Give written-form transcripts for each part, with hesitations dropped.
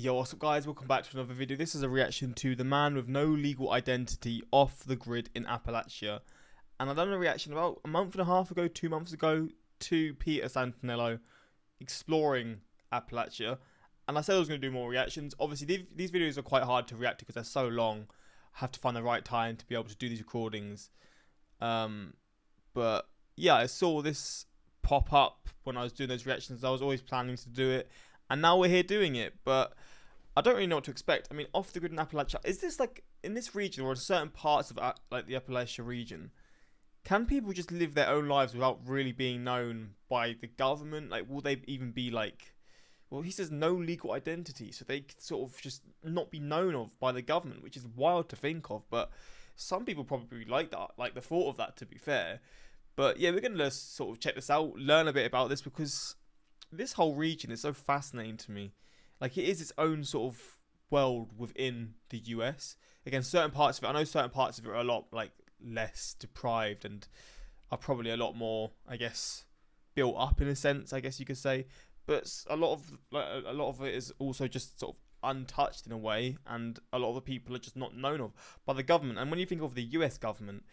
Yo, what's up guys, welcome back to another video. This is a reaction to the man with no legal identity off the grid in Appalachia. And I've done a reaction about a month and a half ago, 2 months ago, to Peter Santinello exploring Appalachia. And I said I was going to do more reactions. Obviously, these videos are quite hard to react to because they're so long. I have to find the right time to be able to do these recordings. But yeah, I saw this pop up when I was doing those reactions. I was always planning to do it. And now we're here doing it, but I don't really know what to expect. I mean, off the grid in Appalachia, is this like in this region or in certain parts of like the Appalachia region? Can people just live their own lives without really being known by the government? Like, will they even be like? Well, he says no legal identity, so they could sort of just not be known of by the government, which is wild to think of. But some people probably like that, like the thought of that. To be fair, but yeah, we're gonna sort of check this out, learn a bit about this because this whole region is so fascinating to me. Like, it is its own sort of world within the US. Again, certain parts of it, I know certain parts of it are a lot like less deprived and are probably a lot more, I guess, built up in a sense, I guess you could say. But a lot of it is also just sort of untouched in a way, and a lot of the people are just not known of by the government. And when you think of the US government,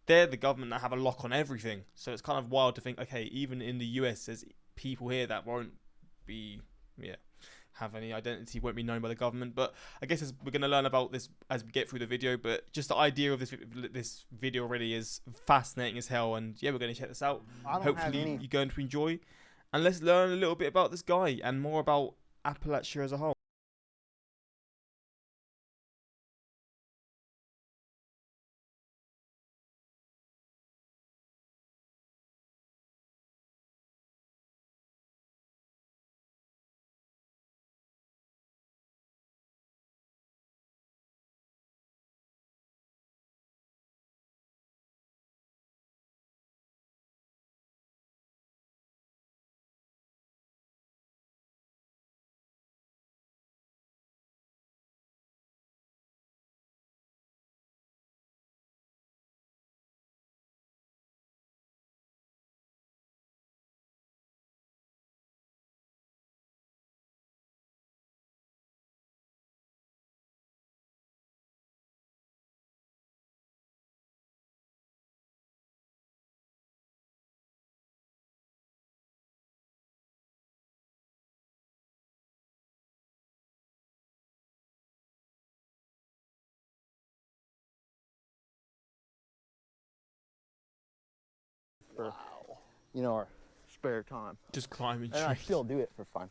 they're the government that have a lock on everything. So it's kind of wild to think, okay, even in the US, there's people here that won't be, have any identity, won't be known by the government. But I guess we're going to learn about this as we get through the video. But just the idea of this video already is fascinating as hell. And yeah, we're going to check this out. Hopefully you're going to enjoy. And let's learn a little bit about this guy and more about Appalachia as a whole. For, you know, our spare time. Just climbing trees. And I still do it for fun.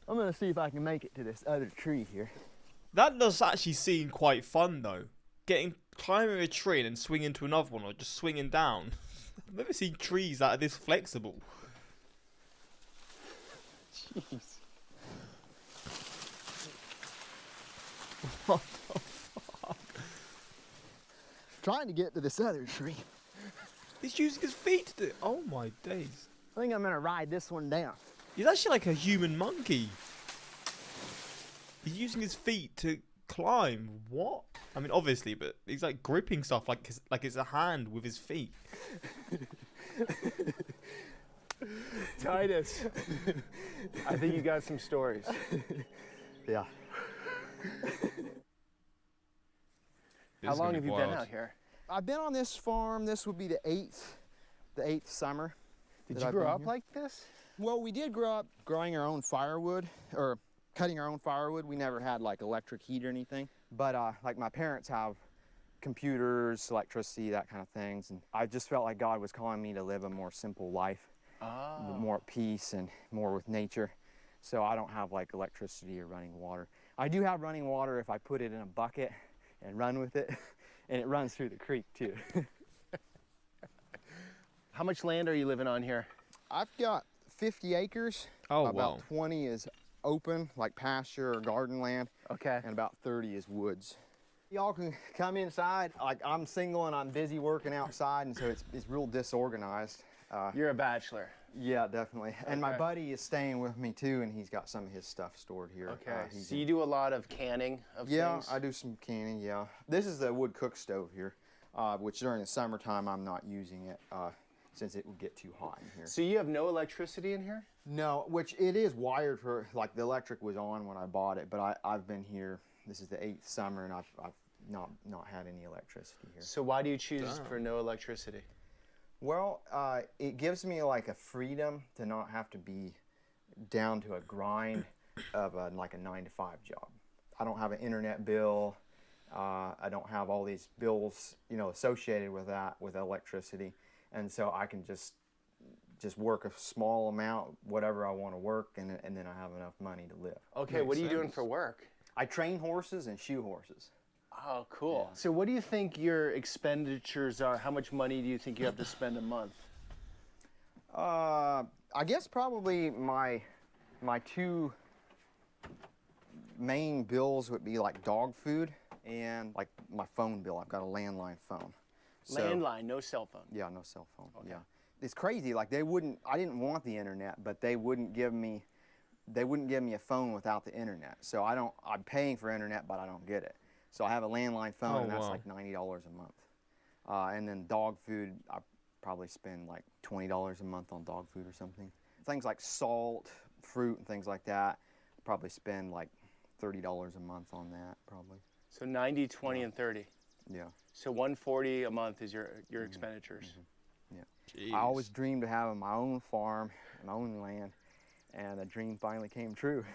I'm gonna see if I can make it to this other tree here. That does actually seem quite fun though. Climbing a tree and then swinging to another one, or just swinging down. I've never seen trees that are this flexible. Jeez. What the fuck? Trying to get to this other tree. He's using his feet to do it. Oh my days. I think I'm gonna ride this one down. He's actually like a human monkey. He's using his feet to climb. What? I mean, obviously, but he's like gripping stuff like it's a hand with his feet. Titus, I think you got some stories. Yeah. How long have you been out here? I've been on this farm. This would be the eighth summer. Did you grow up like this? Well, we did grow up growing our own firewood, or cutting our own firewood. We never had like electric heat or anything. But like my parents have computers, electricity, that kind of things. And I just felt like God was calling me to live a more simple life, more at peace and more with nature. So I don't have like electricity or running water. I do have running water if I put it in a bucket and run with it. And it runs through the creek too. How much land are you living on here? I've got 50 acres. Oh, about wow. 20 is open, like pasture or garden land. Okay. And about 30 is woods. Y'all can come inside. Like, I'm single and I'm busy working outside, and so it's real disorganized. You're a bachelor. Yeah, definitely. And my Okay. buddy is staying with me too, and he's got some of his stuff stored here. Okay. So you do a lot of canning of things? Yeah, I do some canning, yeah. This is the wood cook stove here, which during the summertime I'm not using it. since it would get too hot in here. So you have no electricity in here? No, which it is wired for, like the electric was on when I bought it, but I've been here, this is the 8th summer, and I've not had any electricity here. So why do you choose for no electricity? Well, it gives me like a freedom to not have to be down to a grind of like a 9-to-5 job. I don't have an internet bill. I don't have all these bills, you know, associated with that, with electricity, and so I can just work a small amount, whatever I want to work, and then I have enough money to live. Okay, Makes what are you doing sense. for work? I train horses and shoe horses. Oh, cool. So what do you think your expenditures are? How much money do you think you have to spend a month? I guess probably my two main bills would be like dog food and like my phone bill. I've got a landline phone. So, Landline, no cell phone. yeah, no cell phone. Okay. Yeah, it's crazy. Like I didn't want the internet, but they wouldn't give me a phone without the internet. So I'm paying for internet, but I don't get it. So I have a landline phone, Oh, and that's wow. like $90 a month. And then dog food, I probably spend like $20 a month on dog food or something. Things like salt, fruit, and things like that, probably spend like $30 a month on that, probably. So 90, 20, and 30. Yeah. So 140 a month is your expenditures. I always dreamed of having my own farm, my own land, and the dream finally came true.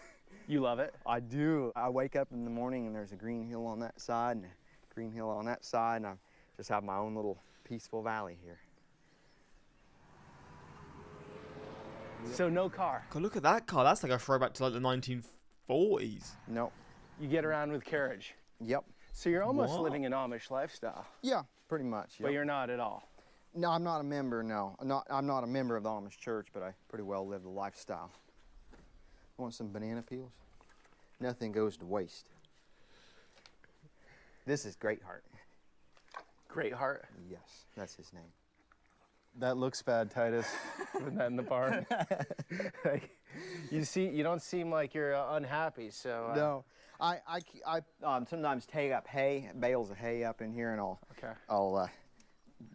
You love it? I do. I wake up in the morning and there's a green hill on that side and a green hill on that side, and I just have my own little peaceful valley here. So no car. God, look at that car. That's like a throwback to like the 1940s. Nope. You get around with carriage. Yep. So you're almost Wow. living an Amish lifestyle, Yeah, pretty much. but Yep. you're not at all. No, I'm not a member. No, I'm not a member of the Amish church, but I pretty well live the lifestyle. Want some banana peels? Nothing goes to waste. This is Greatheart. Great heart. Yes, that's his name. That looks bad, Titus. Putting that in the barn. Like, you don't seem like you're unhappy. So No, I sometimes take up hay, bales of hay up in here, and Okay. I'll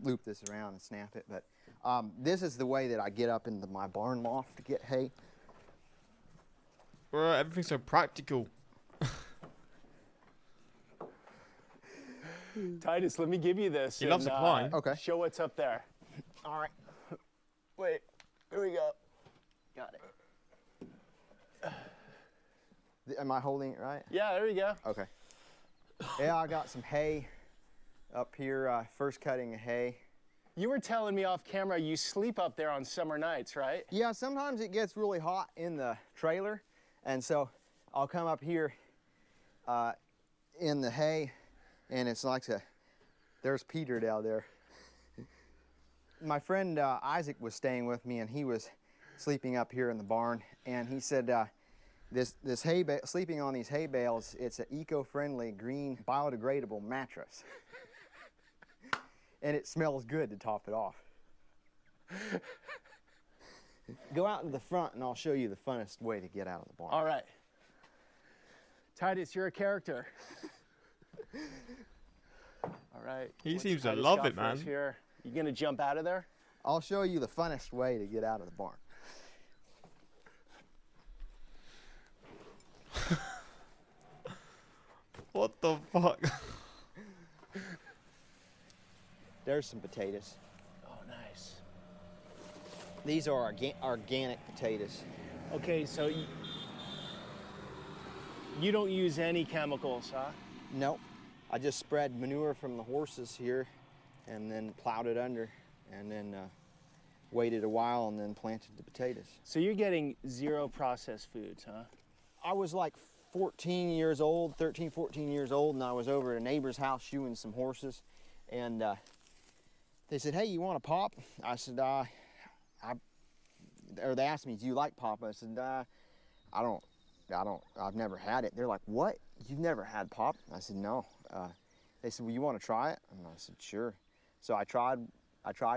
loop this around and snap it. But this is the way that I get up into my barn loft to get hay. Bro, everything's so practical. Titus, let me give you this. He loves and, applying. Okay. Show what's up there. All right. Wait, here we go. Got it. Am I holding it right? Yeah, there we go. Okay. Yeah, I got some hay up here, first cutting of hay. You were telling me off camera you sleep up there on summer nights, right? Yeah, sometimes it gets really hot in the trailer, and so I'll come up here in the hay, and it's like there's Peter down there. My friend Isaac was staying with me, and he was sleeping up here in the barn, and he said this hay sleeping on these hay bales, it's an eco-friendly, green, biodegradable mattress. And it smells good to top it off. Go out in the front and I'll show you the funnest way to get out of the barn. All right. Titus, you're a character. All right. He what's seems to Titus love got it, for us man. Here? You gonna jump out of there? I'll show you the funnest way to get out of the barn. What the fuck? There's some potatoes. Oh, nice. These are organic potatoes. Okay, so you don't use any chemicals, huh? Nope. I just spread manure from the horses here and then plowed it under and then waited a while and then planted the potatoes. So you're getting zero processed foods, huh? I was like 13, 14 years old, and I was over at a neighbor's house shoeing some horses, and they said, "Hey, you want a pop?" I said, or they asked me, "Do you like pop?" I said, I've never had it. They're like, "What? You've never had pop?" I said, "No." They said, "Well, you want to try it?" And I said, "Sure." So I tried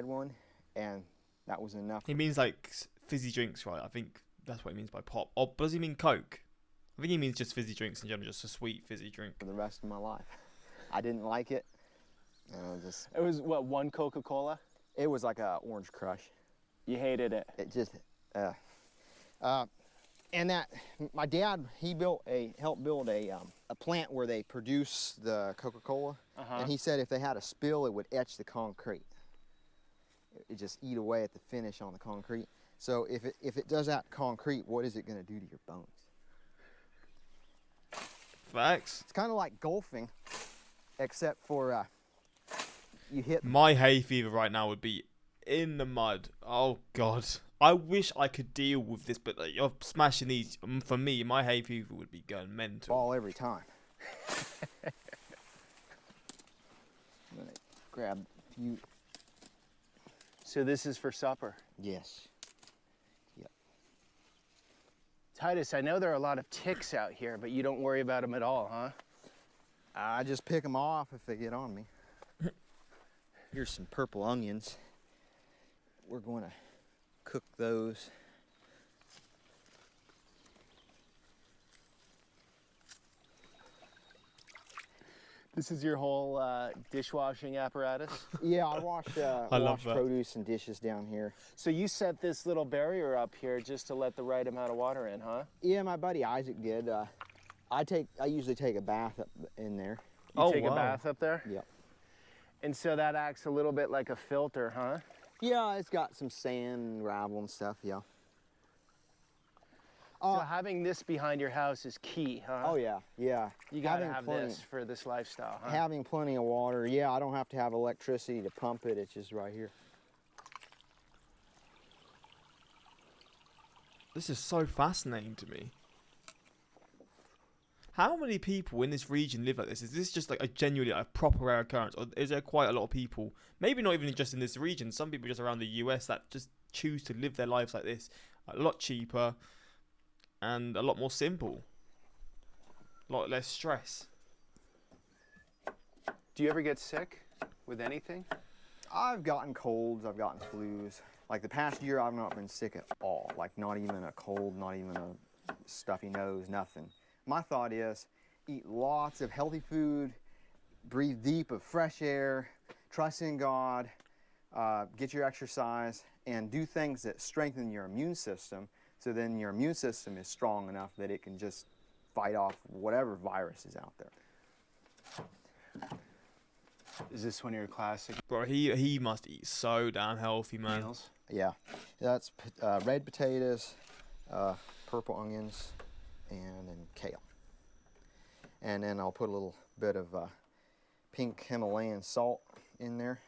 one, and that was enough. He means like fizzy drinks, right? I think that's what he means by pop. Or does he mean Coke? I think he means just fizzy drinks in general, just a sweet fizzy drink. For the rest of my life. I didn't like it. It was what, one Coca-Cola? It was like a orange crush. You hated it. It just, and that my dad helped build a plant where they produce the Coca-Cola, and he said if they had a spill, it would etch the concrete. It just eat away at the finish on the concrete. So if it does that concrete, what is it going to do to your bones? Facts. It's kind of like golfing, except for you hit. My hay fever right now would be in the mud. Oh God, I wish I could deal with this, but like, you're smashing these. For me, my hay fever would be going mental. Ball every time. I'm gonna grab a few. So this is for supper. Yes. Yep. Titus, I know there are a lot of ticks out here, but you don't worry about them at all, huh? I just pick them off if they get on me. Here's some purple onions. We're going to cook those. This is your whole dishwashing apparatus? Yeah, I wash produce and dishes down here. So you set this little barrier up here just to let the right amount of water in, huh? Yeah, my buddy Isaac did. I usually take a bath up in there. You take a bath up there? Yep. And so that acts a little bit like a filter, huh? Yeah, it's got some sand and gravel and stuff, yeah. So having this behind your house is key, huh? Oh yeah, yeah. You gotta have this for this lifestyle, huh? Having plenty of water, yeah, I don't have to have electricity to pump it, it's just right here. This is so fascinating to me. How many people in this region live like this? Is this just like a genuinely a proper rare occurrence, or is there quite a lot of people, maybe not even just in this region, some people just around the US that just choose to live their lives like this, a lot cheaper and a lot more simple, a lot less stress? Do you ever get sick with anything? I've gotten colds, I've gotten flus. Like the past year, I've not been sick at all. Like not even a cold, not even a stuffy nose, nothing. My thought is, eat lots of healthy food, breathe deep of fresh air, trust in God, get your exercise, and do things that strengthen your immune system, so then your immune system is strong enough that it can just fight off whatever virus is out there. Is this one of your classic Bro, he must eat so damn healthy, man. meals? Yeah, that's red potatoes, purple onions, and then kale. And then I'll put a little bit of pink Himalayan salt in there,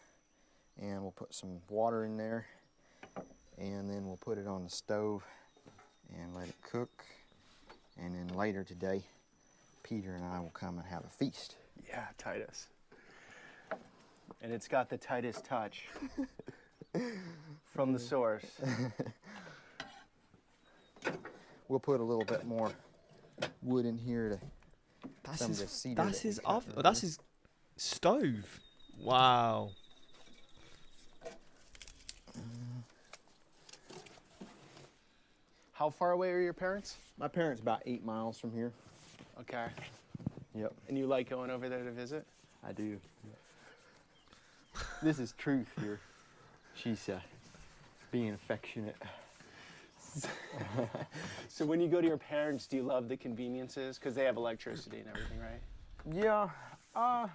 and we'll put some water in there, and then we'll put it on the stove and let it cook. And then later today, Peter and I will come and have a feast. Yeah, Titus. And it's got the Titus touch from the source. We'll put a little bit more wood in here to That's his oven. Oh, that's his stove. Wow. How far away are your parents? My parents about 8 miles from here. Okay. Yep. And you like going over there to visit? I do. Yep. This is Truth here. She's being affectionate. So when you go to your parents, do you love the conveniences? Because they have electricity and everything, right? Yeah.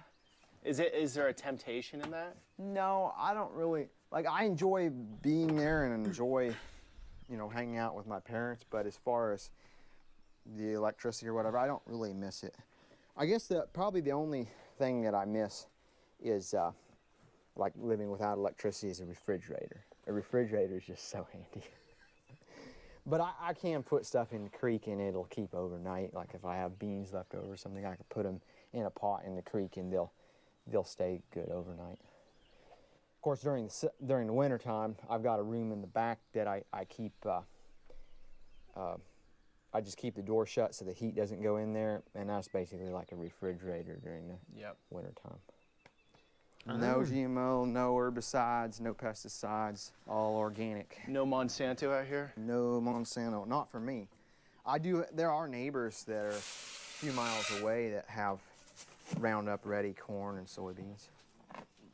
Is there a temptation in that? No, I don't really. Like, I enjoy being there and enjoy, hanging out with my parents. But as far as the electricity or whatever, I don't really miss it. I guess probably the only thing that I miss is like living without electricity is a refrigerator. A refrigerator is just so handy. But I can put stuff in the creek and it'll keep overnight. Like if I have beans left over or something, I can put them in a pot in the creek and they'll stay good overnight. Of course, during the winter time, I've got a room in the back that I keep. I just keep the door shut so the heat doesn't go in there, and that's basically like a refrigerator during the winter time. No GMO, no herbicides, no pesticides, all organic. No Monsanto out here? No Monsanto, not for me. There are neighbors that are a few miles away that have Roundup ready corn and soybeans.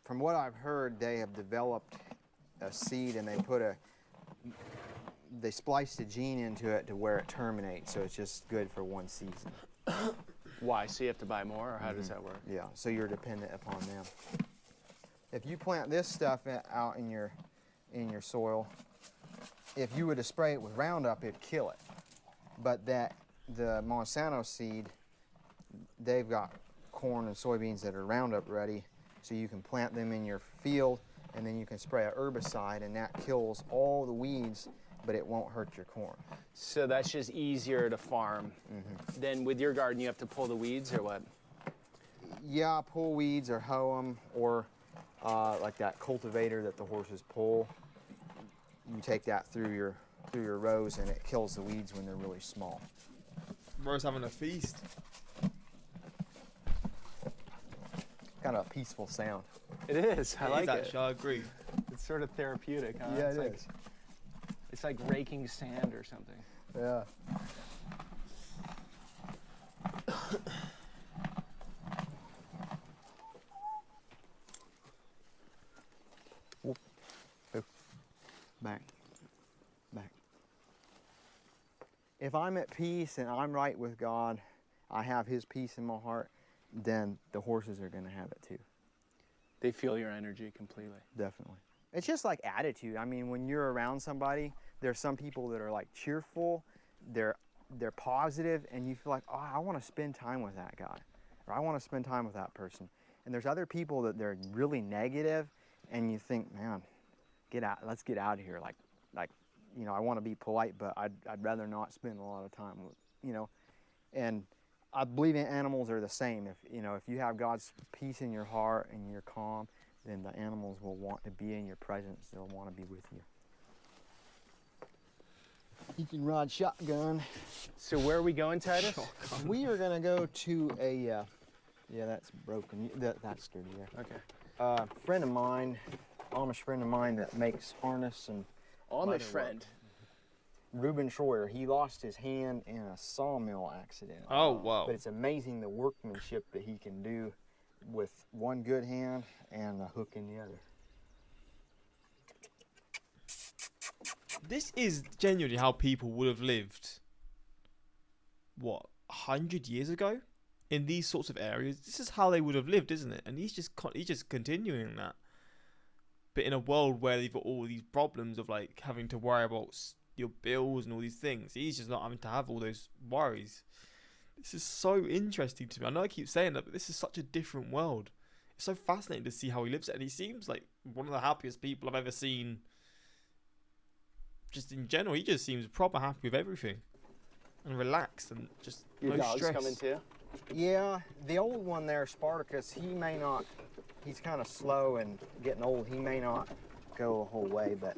From what I've heard, they have developed a seed and they spliced a gene into it to where it terminates, so it's just good for one season. Why? So you have to buy more, or how does that work? Yeah, so you're dependent upon them. If you plant this stuff out in your soil, if you were to spray it with Roundup, it'd kill it. But the Monsanto seed, they've got corn and soybeans that are Roundup ready, so you can plant them in your field, and then you can spray a herbicide, and that kills all the weeds, but it won't hurt your corn. So that's just easier to farm. Then with your garden, you have to pull the weeds, or what? Yeah, pull weeds or hoe them, or like that cultivator that the horses pull. You take that through your rows, and it kills the weeds when they're really small. Bro's having a feast. Kind of a peaceful sound. It is. I like it. Actually, I agree. It's sort of therapeutic, huh? Yeah, it's it like, is. It's like raking sand or something. Yeah. Back. If I'm at peace and I'm right with God, I have His peace in my heart, then the horses are going to have it too. They feel your energy completely. Definitely. It's just like attitude. I mean, when you're around somebody, there's some people that are like cheerful, they're positive, and you feel like, oh, I want to spend time with that guy, or I want to spend time with that person. And there's other people that they're really negative, and you think, man, get out. Let's get out of here. Like, you know, I want to be polite, but I'd rather not spend a lot of time with, you know. And I believe animals are the same. If you have God's peace in your heart and you're calm, then the animals will want to be in your presence. They'll want to be with you. You can ride shotgun. So where are we going, Titus? We are going to go to a, yeah, that's broken. That's sturdy there. Okay. Friend of mine, Amish friend of mine that makes harness and Amish friend. Reuben Schroyer, he lost his hand in a sawmill accident. Oh, wow. But it's amazing the workmanship that he can do with one good hand and a hook in the other. This is genuinely how people would have lived, what, 100 years ago? In these sorts of areas. This is how they would have lived, isn't it? And he's just continuing that. But in a world where they've got all these problems of like having to worry about your bills and all these things, he's just not having to have all those worries. This is so interesting to me. I know I keep saying that, but this is such a different world. It's so fascinating to see how he lives it, and he seems like one of the happiest people I've ever seen. Just in general, he just seems proper happy with everything and relaxed and just Your no dog's stress. coming too? Yeah, the old one there, Spartacus, he may not, he's kind of slow and getting old. He may not go the whole way, but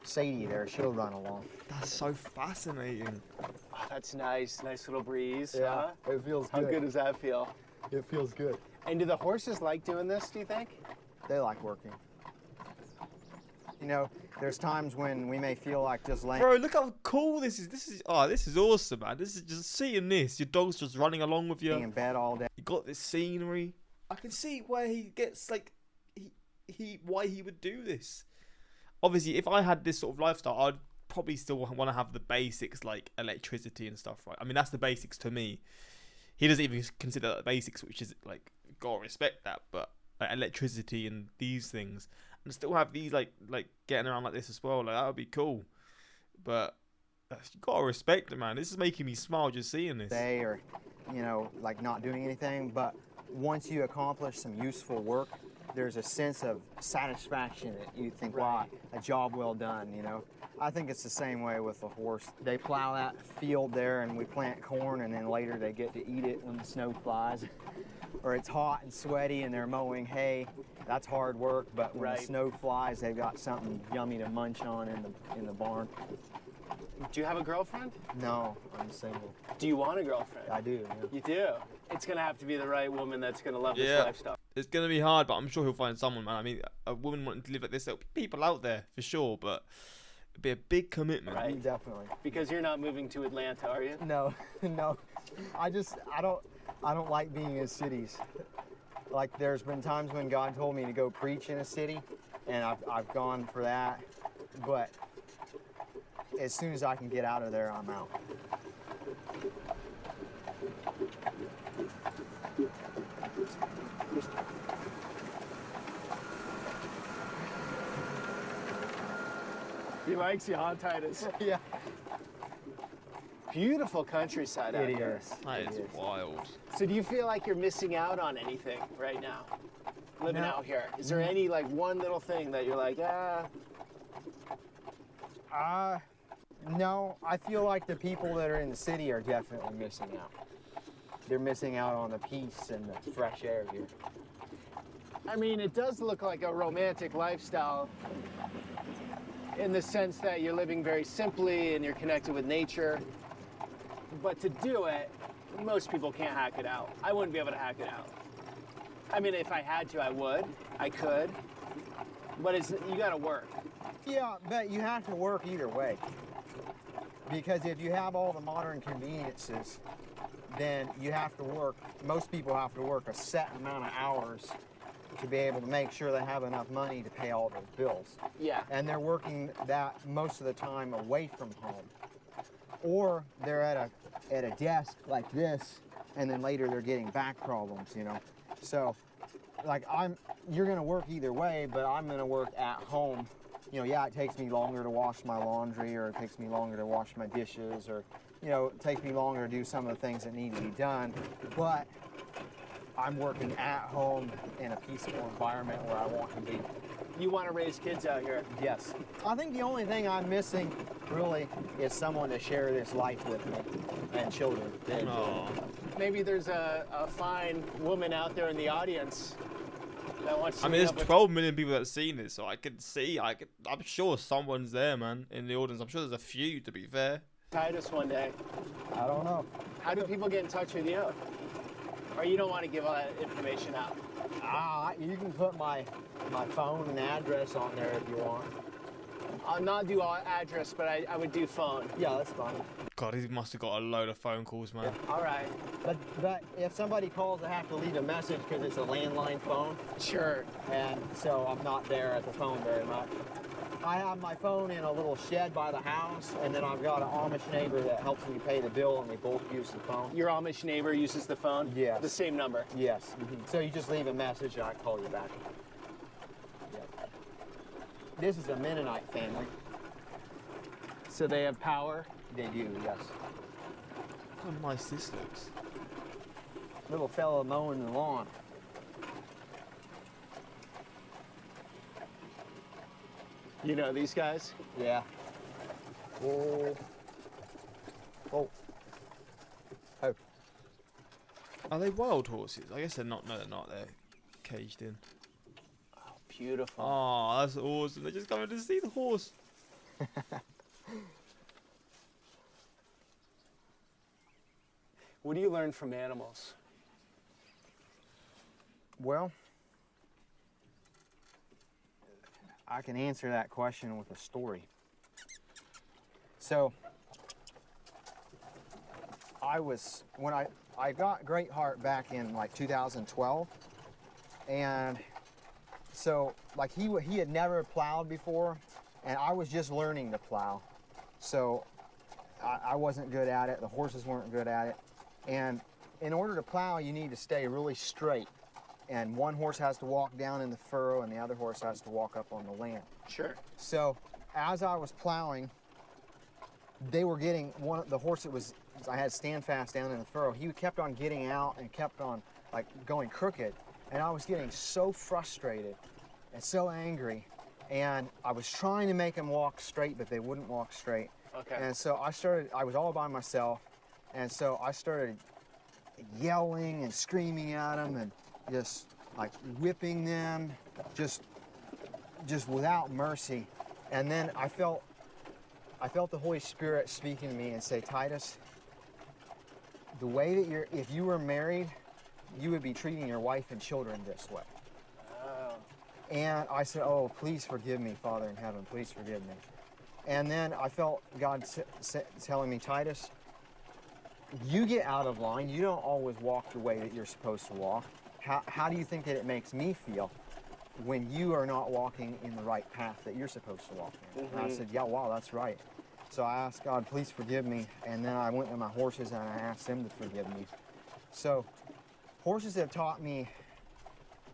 Sadie there, she'll run along. That's so fascinating. Oh, that's nice. Nice little breeze. Yeah, Huh? it feels How good does that feel? It feels good. And do the horses like doing this, do you think? They like working. You know, there's times when we may feel like just laying. Bro, look how cool this is. This is awesome, man. This is just seeing this. Your dog's just running along with you. In bed all day. You got this scenery. I can see where he gets like why he would do this. Obviously, if I had this sort of lifestyle, I'd probably still want to have the basics like electricity and stuff, right? I mean, that's the basics to me. He doesn't even consider that the basics, which is like, gotta respect that, but like electricity and these things, and still have these like getting around like this as well. Like that would be cool, but you gotta respect it, man. This is making me smile just seeing this. Day or, you know, like not doing anything, but once you accomplish some useful work, there's a sense of satisfaction that you think, wow, a job well done, you know. I think it's the same way with the horse. They plow that field there and we plant corn, and then later they get to eat it when the snow flies. Or it's hot and sweaty and they're mowing hay. That's hard work, but when the snow flies, they've got something yummy to munch on in the barn. Do you have a girlfriend? No, I'm single. Do you want a girlfriend? I do. Yeah. You do? It's going to have to be the right woman that's going to love this lifestyle. It's going to be hard, but I'm sure he'll find someone, man. I mean, a woman wanting to live like this, there'll be people out there for sure, but it'd be a big commitment. Right. Definitely. Because you're not moving to Atlanta, are you? No, no. I don't like being in cities. Like there's been times when God told me to go preach in a city, and I've gone for that, but as soon as I can get out of there, I'm out. He likes you, huh, Titus? Yeah. Beautiful countryside out here. That is wild. So do you feel like you're missing out on anything right now, living No. out here? Is there any like one little thing that you're like, No, I feel like the people that are in the city are definitely missing out. They're missing out on the peace and the fresh air here. I mean, it does look like a romantic lifestyle in the sense that you're living very simply and you're connected with nature. But to do it, most people can't hack it out. I wouldn't be able to hack it out. I mean, if I had to, I would. I could. But you gotta work. Yeah, but you have to work either way. Because if you have all the modern conveniences, then you have to work, most people have to work a set amount of hours to be able to make sure they have enough money to pay all those bills. Yeah. And they're working that most of the time away from home. Or they're at a desk like this, and then later they're getting back problems, you know. So, like you're gonna work either way, but I'm gonna work at home. You know, yeah, it takes me longer to wash my laundry, or it takes me longer to wash my dishes, or, you know, it takes me longer to do some of the things that need to be done, but I'm working at home in a peaceful environment where I want to be. You want to raise kids out here? Yes. I think the only thing I'm missing, really, is someone to share this life with me, and children. Oh. Maybe there's a fine woman out there in the audience that wants to I mean, meet there's up with- 12 million people that have seen this, so I'm sure someone's there, man, in the audience. I'm sure there's a few, to be fair. Titus one day. I don't know. How do people get in touch with you? Or you don't want to give all that information out? You can put my phone and address on there if you want. I'll not do all address, but I would do phone. Yeah, that's fine. God, he must have got a load of phone calls, man. All right. But if somebody calls, I have to leave a message because it's a landline phone, Sure. and so I'm not there at the phone very much. I have my phone in a little shed by the house, and then I've got an Amish neighbor that helps me pay the bill, and we both use the phone. Your Amish neighbor uses the phone? Yes. The same number? Yes. So you just leave a message, and I call you back. Yep. This is a Mennonite family. So they have power? They do, yes. Look how nice this looks. Little fella mowing the lawn. You know these guys? Yeah. Oh. Oh. Oh. Are they wild horses? I guess they're not. No, they're not. They're caged in. Oh, beautiful. Oh, that's awesome. They're just coming to see the horse. What do you learn from animals? Well, I can answer that question with a story. So, when I got Great Heart back in like 2012, and so like he had never plowed before, and I was just learning to plow. So I wasn't good at it, the horses weren't good at it, and in order to plow you need to stay really straight. And one horse has to walk down in the furrow and the other horse has to walk up on the land. Sure. So as I was plowing, they were getting the horse that was, I had Stanfest down in the furrow, he kept on getting out and kept on like going crooked. And I was getting so frustrated and so angry. And I was trying to make him walk straight, but they wouldn't walk straight. Okay. And so I was all by myself. And so I started yelling and screaming at them and just like whipping them, just without mercy. And then I felt the Holy Spirit speaking to me and say, Titus, the way that if you were married, you would be treating your wife and children this way. Oh. And I said, oh, please forgive me, Father in heaven, please forgive me. And then I felt God telling me, Titus, you get out of line. You don't always walk the way that you're supposed to walk. How do you think that it makes me feel? when you are not walking in the right path that you're supposed to walk in. And I said, yeah, wow, that's right. So I asked God, please forgive me. And then I went to my horses and I asked them to forgive me. So horses have taught me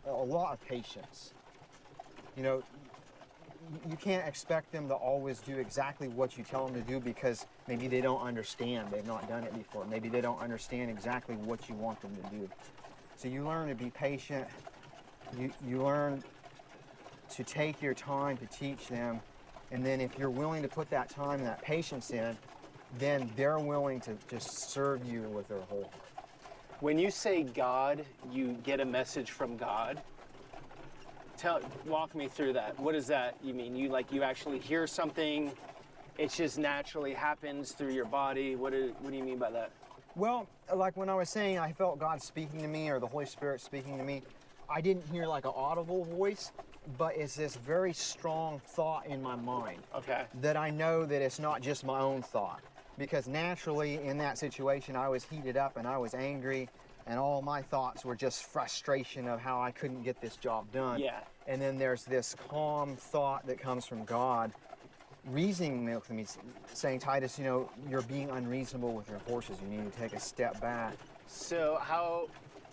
a lot of patience. You know, you can't expect them to always do exactly what you tell them to do because maybe they don't understand. They've not done it before. Maybe they don't understand exactly what you want them to do. So you learn to be patient. You learn to take your time to teach them. And then if you're willing to put that time and that patience in, then they're willing to just serve you with their whole heart. When you say God, you get a message from God. Walk me through that. What does that you mean? You actually hear something, it just naturally happens through your body? What do you mean by that? Well, like when I was saying I felt God speaking to me or the Holy Spirit speaking to me, I didn't hear like an audible voice, but it's this very strong thought in my mind. Okay. That I know that it's not just my own thought. Because naturally in that situation I was heated up and I was angry and all my thoughts were just frustration of how I couldn't get this job done. Yeah. And then there's this calm thought that comes from God reasoning with me, saying, Titus, you know, you're being unreasonable with your horses. You need to take a step back. So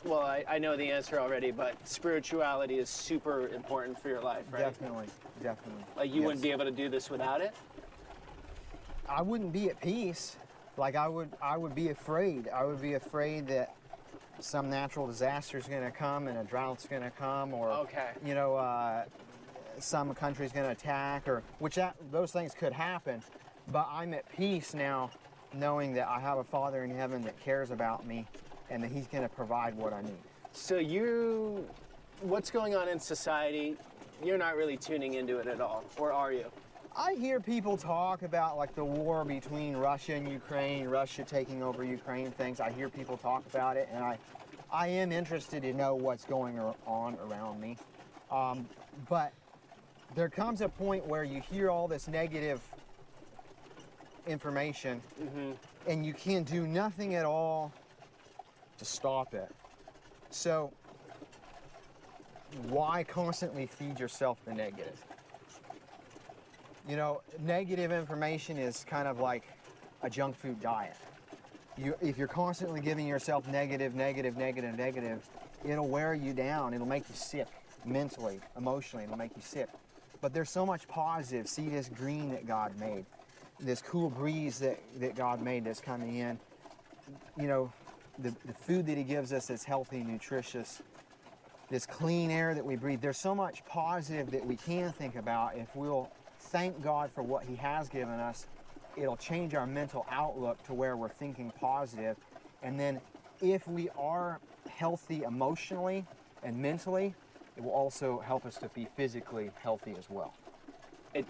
well, I know the answer already, but spirituality is super important for your life, right? Definitely. Like you wouldn't be able to do this without it? I wouldn't be at peace. Like I would be afraid. I would be afraid that some natural disaster is going to come and a drought's going to come, or you know, some country's going to attack, or those things could happen. But I'm at peace now, knowing that I have a Father in heaven that cares about me, and that He's going to provide what I need. So what's going on in society? You're not really tuning into it at all, or are you? I hear people talk about like the war between Russia and Ukraine, Russia taking over Ukraine, things. I hear people talk about it, and I am interested to know what's going on around me. But there comes a point where you hear all this negative information, and you can do nothing at all to stop it. So why constantly feed yourself the negative? You know, negative information is kind of like a junk food diet. If you're constantly giving yourself negative, it'll wear you down. It'll make you sick mentally, emotionally. It'll make you sick. But there's so much positive. See this green that God made, this cool breeze that God made that's coming in. You know, the food that He gives us that's healthy, nutritious, this clean air that we breathe. There's so much positive that we can think about if we'll thank God for what He has given us. It'll change our mental outlook to where we're thinking positive. And then if we are healthy emotionally and mentally, it will also help us to be physically healthy as well.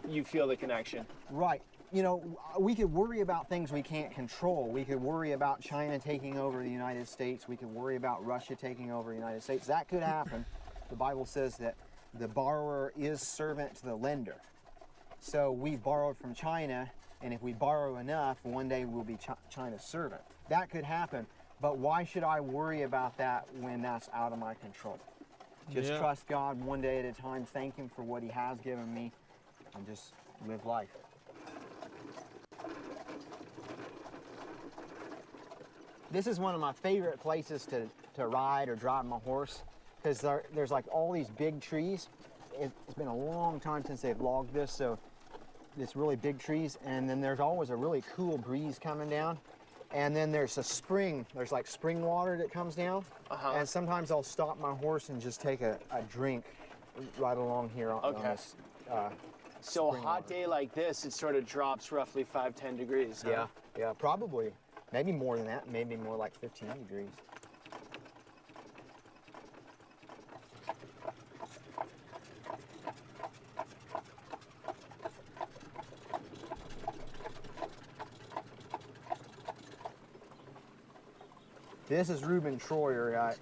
You feel the connection. Right. You know, we could worry about things we can't control. We could worry about China taking over the United States. We could worry about Russia taking over the United States. That could happen. The Bible says that the borrower is servant to the lender. So we borrowed from China, and if we borrow enough, one day we'll be China's servant. That could happen, but why should I worry about that when that's out of my control? Just trust God one day at a time, thank Him for what He has given me, and just live life. This is one of my favorite places to ride or drive my horse, because there's like all these big trees. It's been a long time since they've logged this, so it's really big trees, and then there's always a really cool breeze coming down, and then there's a spring. There's like spring water that comes down, and sometimes I'll stop my horse and just take a drink right along here on this. So a hot day like this, it sort of drops roughly 5-10 degrees. Huh? Yeah, probably. Maybe more than that. Maybe more like 15 degrees. This is Reuben Troyer.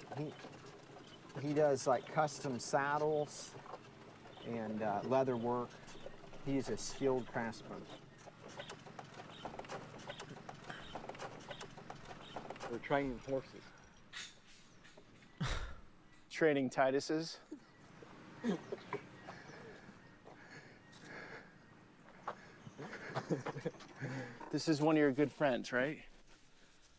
He does like custom saddles and leather work. He's a skilled craftsman. We're training horses. Training Tituses. This is one of your good friends, right?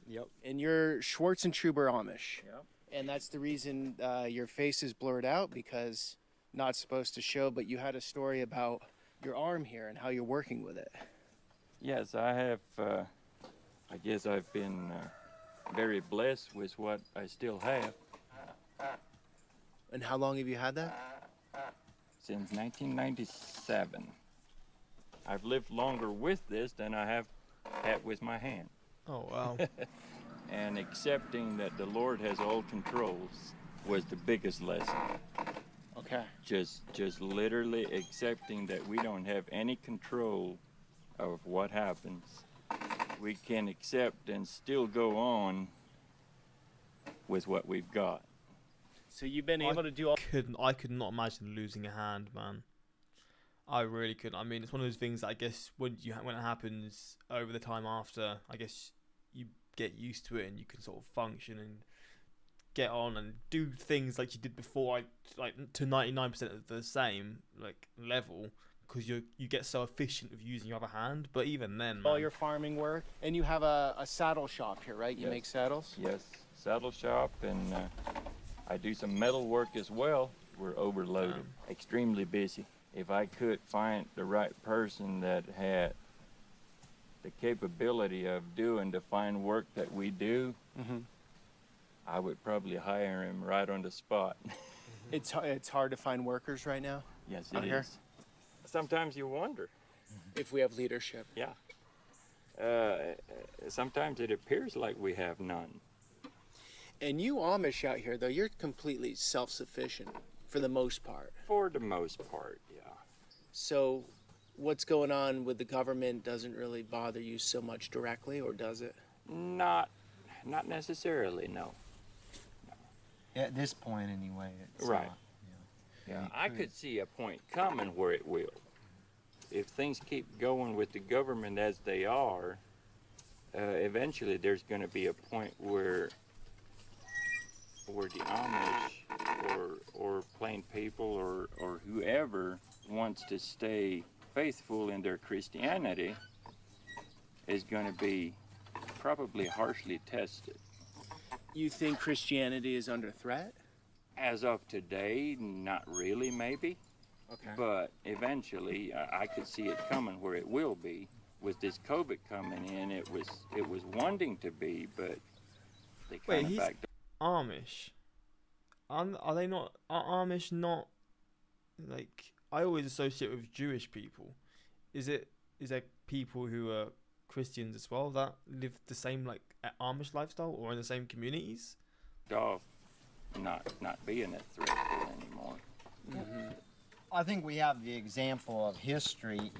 Yep. And you're Schwartzentruber Amish. Yep. And that's the reason your face is blurred out, because not supposed to show, but you had a story about your arm here and how you're working with it. Yes, I have. I guess I've been very blessed with what I still have And how long have you had that? since 1997. I've lived longer with this than I have had with my hand. Oh wow. And accepting that the Lord has all controls was the biggest lesson. Okay. Just literally accepting that we don't have any control of what happens. We can accept and still go on with what we've got. So you've been able to do all. I could not imagine losing a hand, man. I really couldn't. I mean, it's one of those things that I guess when it happens over the time after, I guess you get used to it and you can sort of function and get on and do things like you did before, like to 99% of the same like level, because you get so efficient with using your other hand. But even then, man, All your farming work, and you have a saddle shop here, right? You Yes. make saddles. Yes, saddle shop, and I do some metal work as well. We're overloaded, extremely busy. If I could find the right person that had the capability of doing the fine work that we do, I would probably hire him right on the spot. It's hard to find workers right now Yes, Out it here? is. Sometimes you wonder. if we have leadership. Yeah. Sometimes it appears like we have none. And you Amish out here, though, you're completely self-sufficient for the most part. For the most part, yeah. So what's going on with the government doesn't really bother you so much directly, or does it? Not necessarily, no. At this point, anyway. It's Right. not, Yeah, I could see a point coming where it will. If things keep going with the government as they are, eventually there's going to be a point where the Amish or plain people or whoever wants to stay faithful in their Christianity is going to be probably harshly tested. You think Christianity is under threat? As of today, not really, maybe. Okay. But eventually, I could see it coming where it will be. With this COVID coming in, it was wanting to be, but they Wait, kind of he's backed up. Amish. Are they not? Are Amish not like? I always associate with Jewish people. Is there people who are Christians as well that live the same like Amish lifestyle or in the same communities? Off not being a threat anymore. I think we have the example of history,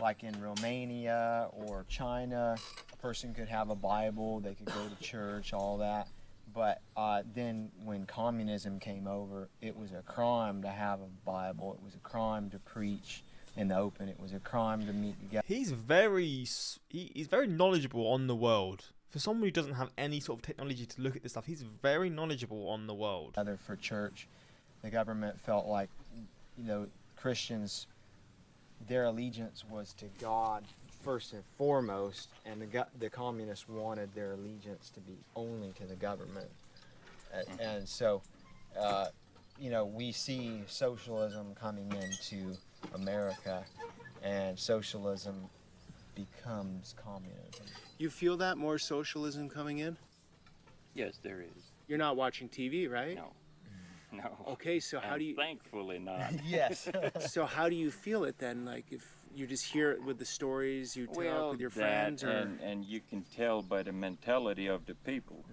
like in Romania or China, a person could have a Bible, they could go to church, all that. But then when communism came over, it was a crime to have a Bible. It was a crime to preach in the open. It was a crime to meet together. He's very knowledgeable on the world. For someone who doesn't have any sort of technology to look at this stuff, he's very knowledgeable on the world. For church. The government felt like, Christians, their allegiance was to God first and foremost, and the communists wanted their allegiance to be only to the government. And so, we see socialism coming into America, and socialism becomes communism. You feel that more socialism coming in? Yes, there is. You're not watching TV, right? No. Okay, so how And do you? Thankfully not. Yes. So how do you feel it then? Like if you just hear it with the stories you tell with your friends, or and you can tell by the mentality of the people.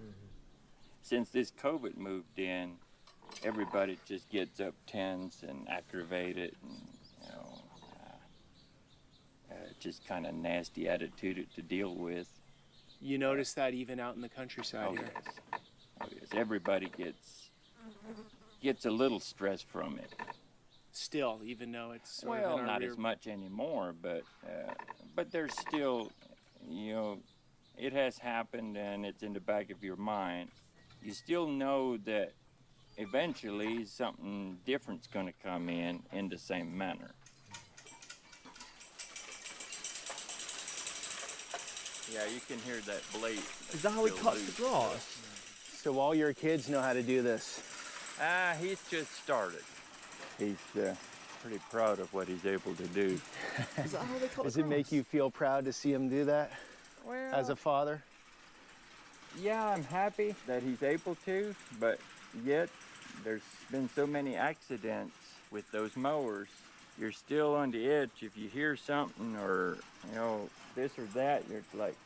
Since this COVID moved in, everybody just gets up tense and aggravated, and just kind of nasty attitude to deal with. you notice that even out in the countryside Oh here? yes, oh yes. Everybody gets a little stress from it. Still, even though it's sort of Well, in our not rear. as much anymore, but there's still, it has happened and it's in the back of your mind. You still know that eventually something different's going to come in the same manner. Yeah, you can hear that blade. Is that how he cuts the grass? So all your kids know how to do this. He's just started. He's pretty proud of what he's able to do. Is that how they cut Does the it make grass? you feel proud to see him do that Well, as a father? yeah, I'm happy that he's able to, but yet there's been so many accidents with those mowers. You're still on the edge. If you hear something or, this or that, you're like,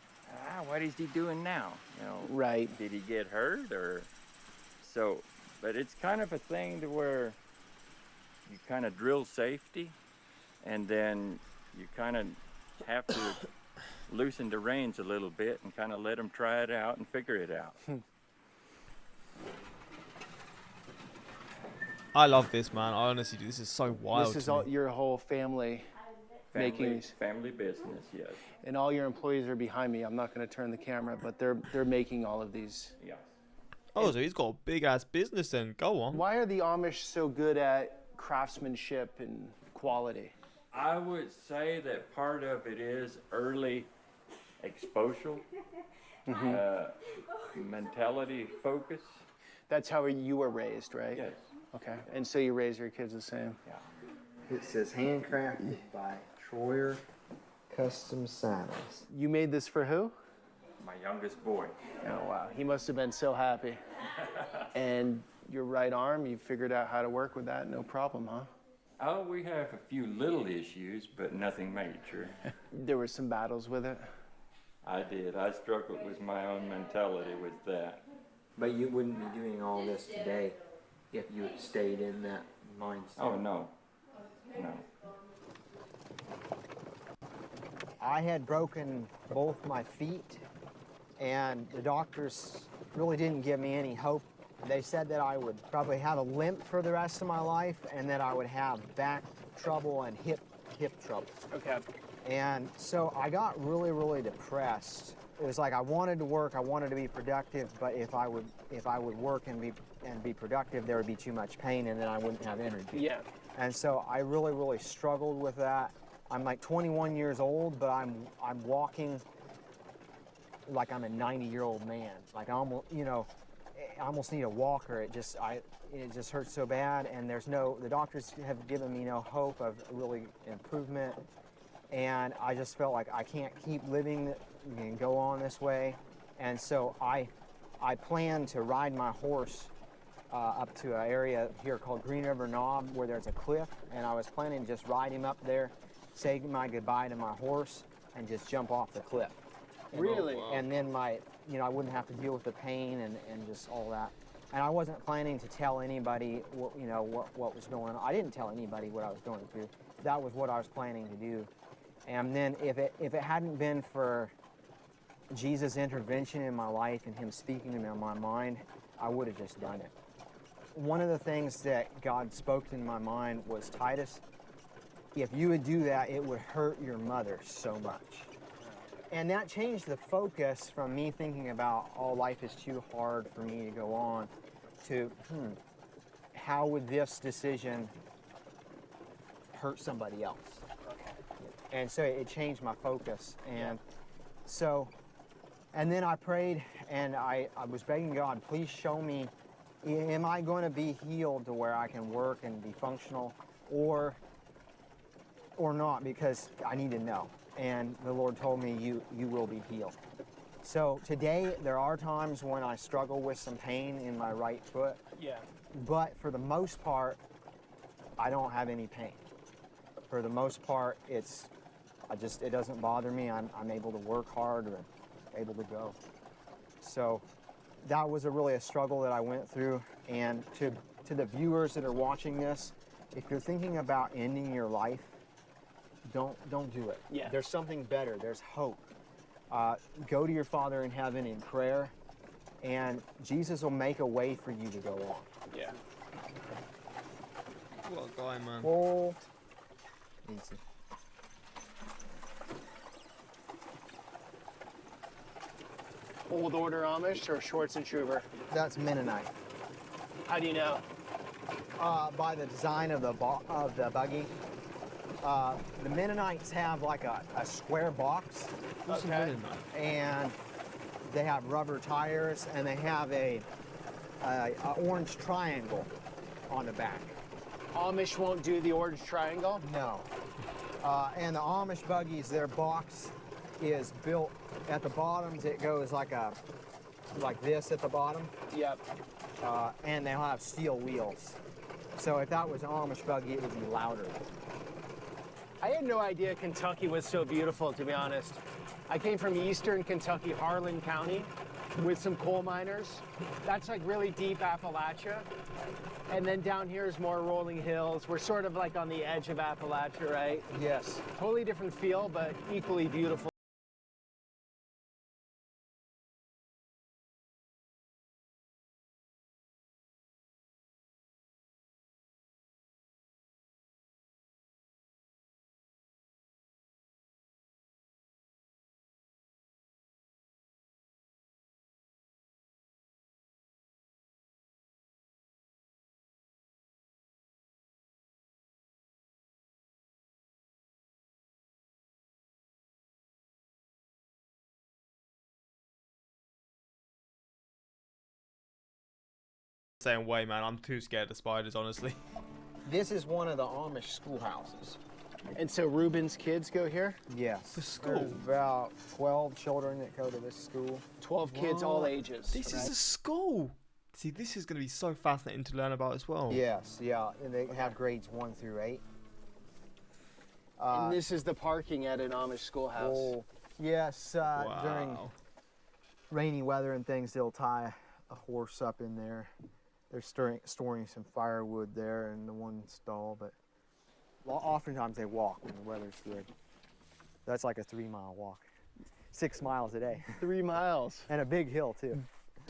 what is he doing now? Right. Did he get hurt or so? But it's kind of a thing to where you kind of drill safety, and then you kind of have to loosen the reins a little bit and kind of let them try it out and figure it out. I love this, man. I honestly do. This is so wild. This is to all me. your whole family making these, Family business, yes. and all your employees are behind me. I'm not going to turn the camera, but they're making all of these. Yeah. Oh, so he's got a big ass business then. Go on. Why are the Amish so good at craftsmanship and quality? I would say that part of it is early exposure, mentality focus. That's how you were raised, right? Yes. Okay. And so you raise your kids the same. Yeah. It says handcrafted by Troyer Custom Saddles. You made this for who? My youngest boy. Oh, wow. He must have been so happy. And your right arm, you figured out how to work with that, no problem, huh? Oh, we have a few little issues, but nothing major. There were some battles with it. I did. I struggled with my own mentality with that. But you wouldn't be doing all this today if you had stayed in that mindset. Oh, no. No. I had broken both my feet, and the doctors really didn't give me any hope. They said that I would probably have a limp for the rest of my life and that I would have back trouble and hip trouble. Okay. And so I got really, really depressed. It was like I wanted to work, I wanted to be productive, but if I would work and be productive, there would be too much pain and then I wouldn't have energy. Yeah. And so I really, really struggled with that. I'm like 21 years old, but I'm walking like I'm a 90-year-old man. Like I almost, I almost need a walker. It just hurts so bad, and the doctors have given me no hope of really improvement. And I just felt like I can't keep living and go on this way. And so I planned to ride my horse up to an area here called Green River Knob where there's a cliff, and I was planning to just ride him up there, say my goodbye to my horse, and just jump off the cliff. Really? And then I wouldn't have to deal with the pain and just all that. And I wasn't planning to tell anybody what was going on. I didn't tell anybody what I was going through. That was what I was planning to do. And then if it hadn't been for Jesus' intervention in my life and him speaking to me in my mind, I would have just done it. One of the things that God spoke in my mind was, Titus, if you would do that, it would hurt your mother so much. And that changed the focus from me thinking about, oh, life is too hard for me to go on, to, how would this decision hurt somebody else? And so it changed my focus. And so, and then I prayed and I was begging God, please show me, am I going to be healed to where I can work and be functional or not? Because I need to know. And the Lord told me, you will be healed. So today, there are times when I struggle with some pain in my right foot. Yeah. But for the most part, I don't have any pain. For the most part, it doesn't bother me. I'm able to work hard or able to go. So that was really a struggle that I went through. And to the viewers that are watching this, if you're thinking about ending your life, don't do it. Yeah. There's something better. There's hope. Go to your Father in heaven in prayer, and Jesus will make a way for you to go on. Yeah. What a guy, man. Oh, easy. Old Order Amish or Schwartz and Truber? That's Mennonite. How do you know? By the design of the buggy. The Mennonites have like a square box, What's Okay. the Mennonite? and they have rubber tires, and they have a orange triangle on the back. Amish won't do the orange triangle? No. And the Amish buggies, their box is built at the bottoms. It goes like this at the bottom, Yep. and they'll have steel wheels. So if that was an Amish buggy, it would be louder. I had no idea Kentucky was so beautiful, to be honest. I came from eastern Kentucky, Harlan County, with some coal miners. That's like really deep Appalachia. And then down here is more rolling hills. We're sort of like on the edge of Appalachia, right? Yes. Totally different feel, but equally beautiful. Same way, man. I'm too scared of spiders, honestly. This is one of the Amish schoolhouses. And so Ruben's kids go here? Yes. The school? There's about 12 children that go to this school. 12 kids, all What? ages. This right? is a school. See, this is going to be so fascinating to learn about as well. Yes, yeah, and they have grades 1 through 8. And this is the parking at an Amish schoolhouse. Oh, yes, during Wow. rainy weather and things, they'll tie a horse up in there. They're storing some firewood there in the one stall, but oftentimes they walk when the weather's good. That's like a 3-mile walk. 6 miles a day. 3 miles. And a big hill, too.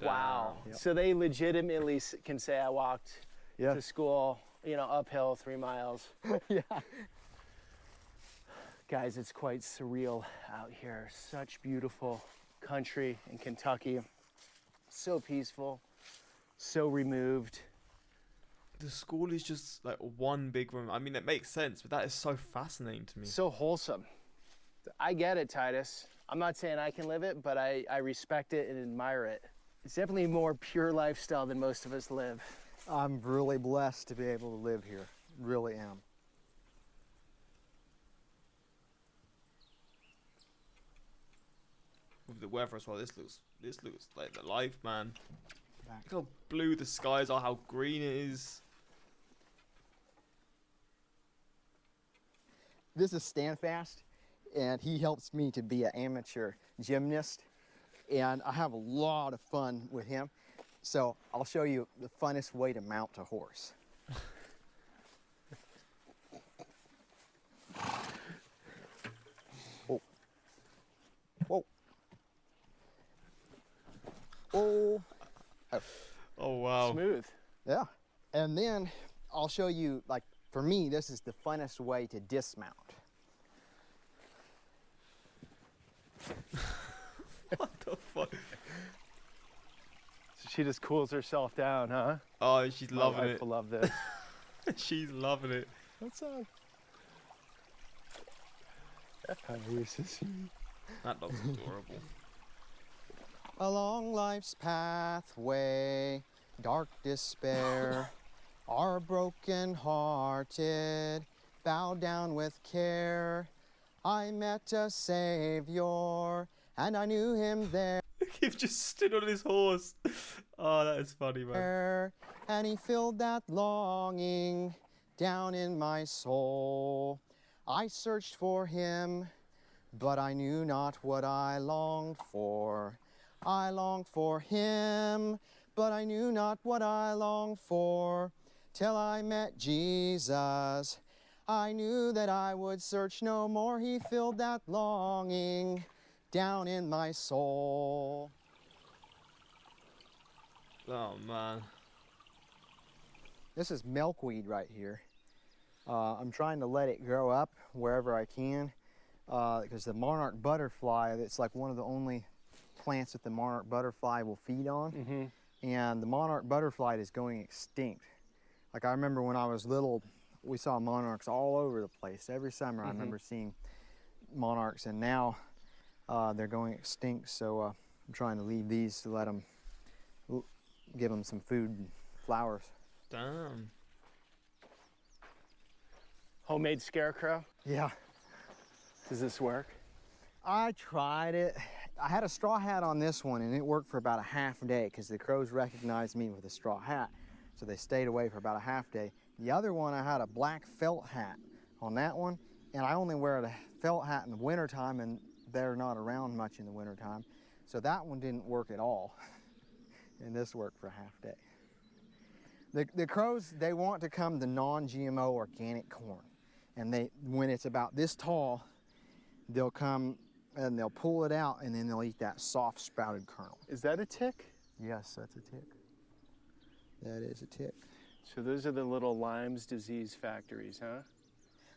Wow. Yep. So they legitimately can say I walked Yeah. to school, you know, uphill 3 miles. Yeah. Guys, it's quite surreal out here. Such beautiful country in Kentucky. So peaceful, so removed. The school is just like one big room. I mean, it makes sense, but that is so fascinating to me. So wholesome. I get it, Titus. I'm not saying I can live it, but I respect it and admire it. It's definitely a more pure lifestyle than most of us live. I'm really blessed to be able to live here. Really am. With the weather as well, this looks like the life, man. Look how blue the skies are, how green it is. This is Stanfest, and he helps me to be an amateur gymnast, and I have a lot of fun with him. So I'll show you the funnest way to mount a horse. Whoa. Whoa. Oh. Oh wow. Smooth. Yeah. And then I'll show you, like, for me, this is the funnest way to dismount. What the fuck? So she just cools herself down, huh? Oh, she's loving My it. wife will love this. She's loving it. What's up? How is this? That dog's adorable. Along life's pathway, dark despair, are broken hearted, bow down with care. I met a Savior, and I knew him there. He just stood on his horse. Oh, that is funny, man. And he filled that longing down in my soul. I searched for him, but I knew not what I longed for. I longed for him, but I knew not what I longed for. Till I met Jesus, I knew that I would search no more. He filled that longing down in my soul. Oh man. This is milkweed right here. I'm trying to let it grow up wherever I can, because the Monarch Butterfly, it's like one of the only plants that the Monarch Butterfly will feed on. and the Monarch Butterfly is going extinct. Like I remember when I was little, we saw monarchs all over the place. Every summer I remember seeing monarchs, and now they're going extinct. So I'm trying to leave these to let them, give them some food and flowers. Damn. Homemade scarecrow? Yeah. Does this work? I tried it. I had a straw hat on this one, and it worked for about a half day because the crows recognized me with a straw hat. So they stayed away for about a half day. The other one, I had a black felt hat on that one, and I only wear a felt hat in the wintertime, and they're not around much in the wintertime. So that one didn't work at all, and this worked for a half day. The crows, they want to come to non-GMO organic corn, and when it's about this tall, they'll come and they'll pull it out, and then they'll eat that soft sprouted kernel. Is that a tick? Yes, that's a tick. That is a tick. So those are the little Lyme's disease factories, huh?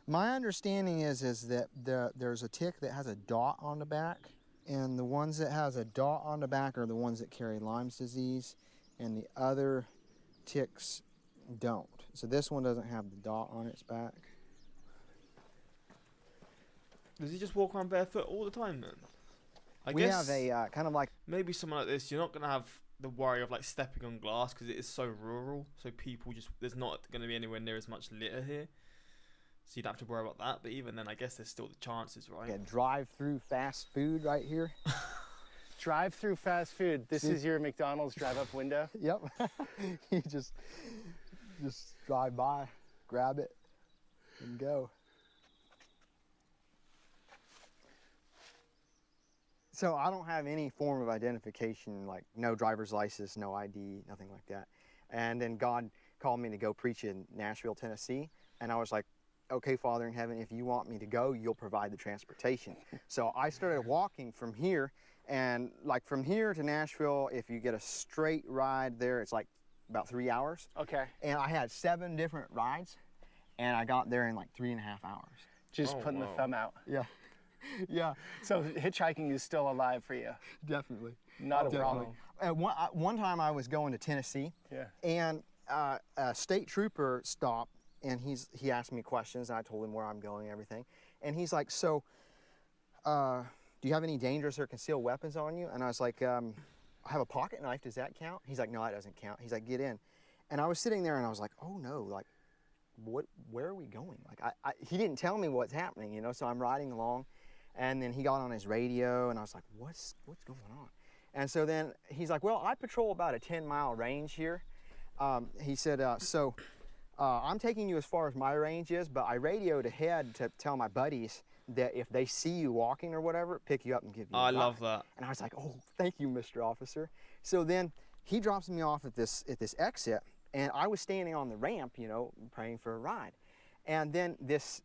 My understanding is that there's a tick that has a dot on the back, and the ones that has a dot on the back are the ones that carry Lyme's disease, and the other ticks don't. So this one doesn't have the dot on its back. Does he just walk around barefoot all the time then? I We guess have a kind of like, maybe someone like this, you're not gonna have the worry of like stepping on glass because it is so rural. So people there's not gonna be anywhere near as much litter here. So you'd have to worry about that. But even then, I guess there's still the chances, right? a drive-through fast food right here. Drive-through fast food. This is your McDonald's drive-up window? Yep. You just drive by, grab it, and go. So I don't have any form of identification, like no driver's license, no ID, nothing like that. And then God called me to go preach in Nashville, Tennessee. And I was like, okay, Father in heaven, if you want me to go, you'll provide the transportation. So I started walking from here, and like from here to Nashville, if you get a straight ride there, it's like about 3 hours. Okay. And I had 7 different rides, and I got there in like 3.5 hours. Just putting the thumb out. Yeah. Yeah, So hitchhiking is still alive for you? definitely. Not a problem. One time I was going to Tennessee, Yeah. and a state trooper stopped, and he asked me questions, and I told him where I'm going and everything. And he's like, so, do you have any dangerous or concealed weapons on you? And I was like, I have a pocket knife, does that count? He's like, no, that doesn't count. He's like, get in. And I was sitting there, and I was like, oh no, like, where are we going? Like, he didn't tell me what's happening, you know, so I'm riding along. And then he got on his radio, and I was like, what's going on? And so then he's like, well, I patrol about a 10-mile range here. He said, I'm taking you as far as my range is, but I radioed ahead to tell my buddies that if they see you walking or whatever, pick you up and give you a I ride. love that. And I was like, oh, thank you, Mr. Officer. So then he drops me off at this exit, and I was standing on the ramp, you know, praying for a ride. And then this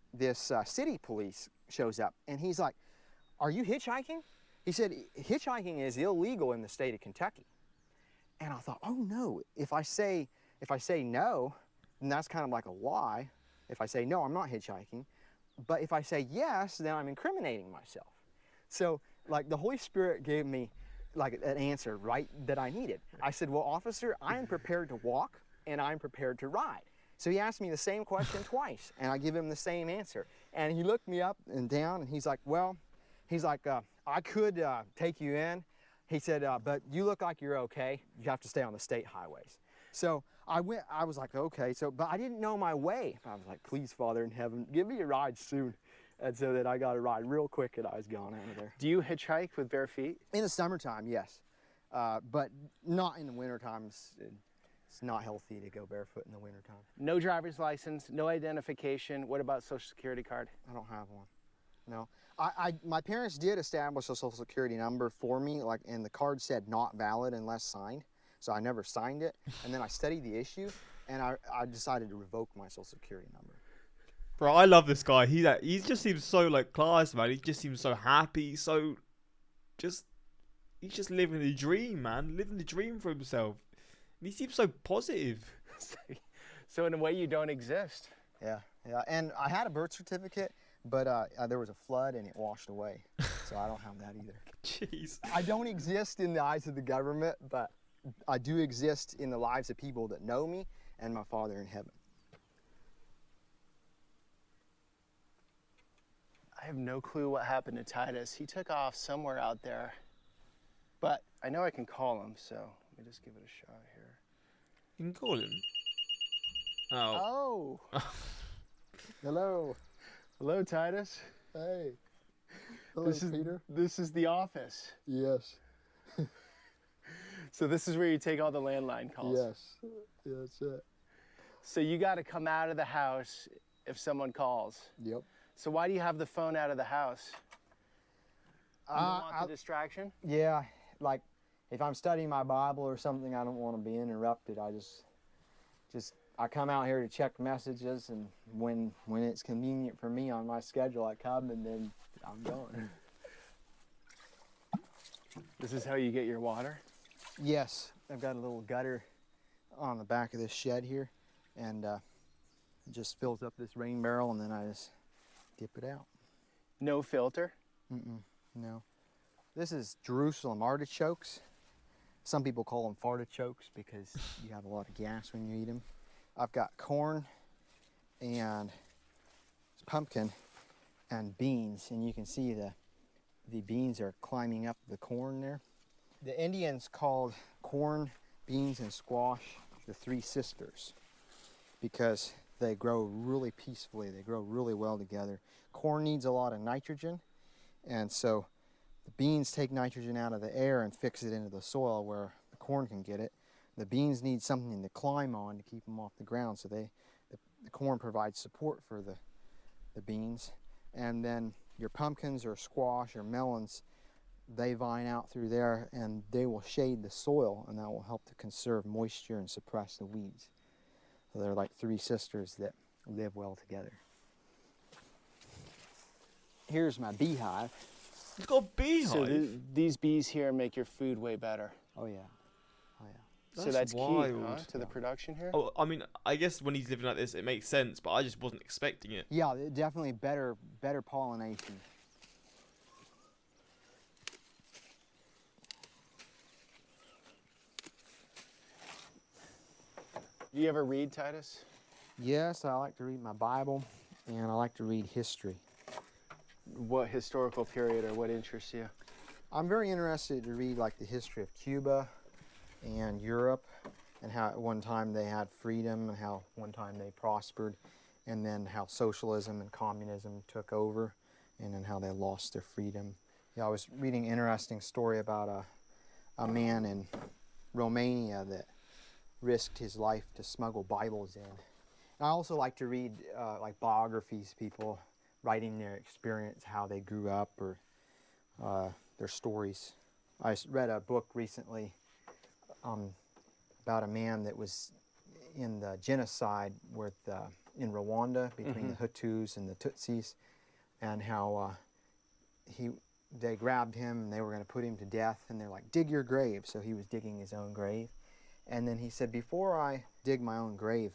city police shows up, and he's like, are you hitchhiking? He said, hitchhiking is illegal in the state of Kentucky. And I thought, oh no, if I say no, then that's kind of like a lie. If I say no, I'm not hitchhiking. But if I say yes, then I'm incriminating myself. So like the Holy Spirit gave me like an answer right that I needed. I said, well, officer, I am prepared to walk and I'm prepared to ride. So he asked me the same question twice, and I give him the same answer. And he looked me up and down, and he's like, well, I could take you in. He said, but you look like you're okay. You have to stay on the state highways. So I was like, okay. But I didn't know my way. I was like, please, Father in heaven, give me a ride soon. And so that I got a ride real quick, and I was gone out of there. Do you hitchhike with bare feet? In the summertime, yes. But not in the wintertime. It's not healthy to go barefoot in the wintertime. No driver's license, no identification. What about Social Security card? I don't have one. No. My parents did establish a Social Security number for me, like, and the card said not valid unless signed. So I never signed it. And then I studied the issue, and I decided to revoke my Social Security number. Bro, I love this guy. He just seems so like class, man. He just seems so happy, he's just living the dream, man. Living the dream for himself. And he seems so positive. So in a way, you don't exist. Yeah. And I had a birth certificate, but there was a flood and it washed away. So I don't have that either. Jeez. I don't exist in the eyes of the government, but I do exist in the lives of people that know me and my Father in heaven. I have no clue what happened to Titus. He took off somewhere out there, but I know I can call him, so let me just give it a shot here. You can call him. Oh. Oh. Hello. Hello, Titus. Hey. Hello, This is Peter. This is the office. Yes. So this is where you take all the landline calls. Yes. Yeah, that's it. So you got to come out of the house if someone calls. Yep. So why do you have the phone out of the house? You don't want the distraction? Yeah, like if I'm studying my Bible or something, I don't want to be interrupted. I come out here to check messages, and when it's convenient for me on my schedule, I come, and then I'm going. This is how you get your water? Yes. I've got a little gutter on the back of this shed here, and it just fills up this rain barrel, and then I just dip it out. No filter? No. This is Jerusalem artichokes. Some people call them fartichokes because you have a lot of gas when you eat them. I've got corn and pumpkin and beans, and you can see the beans are climbing up the corn there. The Indians called corn, beans, and squash the three sisters because they grow really peacefully. They grow really well together. Corn needs a lot of nitrogen, and so the beans take nitrogen out of the air and fix it into the soil where the corn can get it. The beans need something to climb on to keep them off the ground, so the corn provides support for the beans. And then your pumpkins or squash or melons, they vine out through there and they will shade the soil, and that will help to conserve moisture and suppress the weeds. So they're like three sisters that live well together. Here's my beehive. It's got a beehive. So these bees here make your food way better. Oh yeah, oh yeah. So that's key, wild. huh, to the production here? Oh, I mean, I guess when he's living like this, it makes sense, but I just wasn't expecting it. Yeah, definitely better pollination. Do you ever read, Titus? Yes, I like to read my Bible, and I like to read history. What historical period or what interests you? I'm very interested to read like the history of Cuba and Europe, and how at one time they had freedom and how one time they prospered, and then how socialism and communism took over, and then how they lost their freedom. Yeah, I was reading an interesting story about a man in Romania that risked his life to smuggle Bibles in. And I also like to read like biographies, people writing their experience, how they grew up, or their stories. I read a book recently about a man that was in the genocide in Rwanda between the Hutus and the Tutsis, and how they grabbed him and they were going to put him to death, and they're like, dig your grave. So he was digging his own grave. And then he said, before I dig my own grave,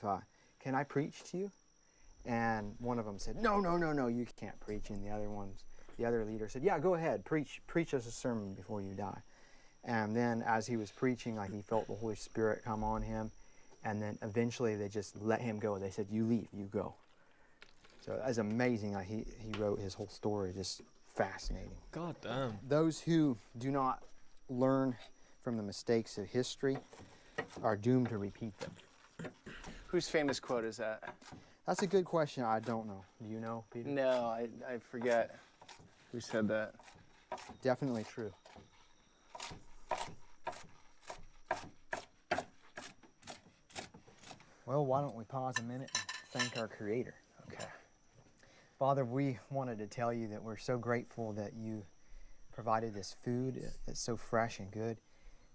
can I preach to you? And one of them said, no, you can't preach. And the other leader said, yeah, go ahead, preach us a sermon before you die. And then as he was preaching, like, he felt the Holy Spirit come on him. And then eventually they just let him go. They said, you leave, you go. So that's amazing. Like, he wrote his whole story, just fascinating. God damn. Those who do not learn from the mistakes of history are doomed to repeat them. Whose famous quote is that? That's a good question. I don't know. Do you know, Peter? No, I forget who said that. Definitely true. Well, why don't we pause a minute and thank our Creator? Okay. Father, we wanted to tell you that we're so grateful that you provided this food that's so fresh and good.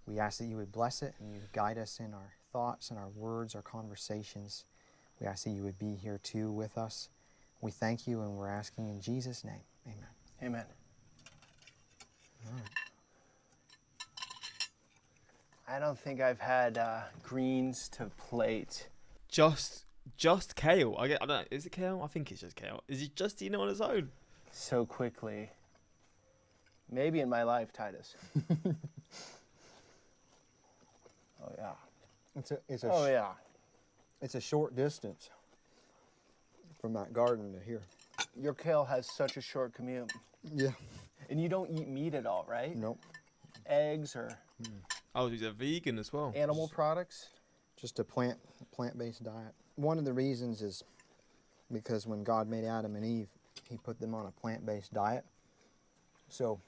We ask that you would bless it and you would guide us in our thoughts and our words, our conversations. We ask that you would be here too with us. We thank you, and we're asking in Jesus' name. Amen. Amen. All right. I don't think I've had greens to plate. Just kale. I don't know. Is it kale? I think it's just kale. Is he just eating it on his own? So quickly. Maybe in my life, Titus. Oh yeah. It's Yeah. It's a short distance from that garden to here. Your kale has such a short commute. Yeah. And you don't eat meat at all, right? Nope. Eggs or Oh, he's a vegan as well. animal products? Just a plant-based diet. One of the reasons is because when God made Adam and Eve, he put them on a plant-based diet. So,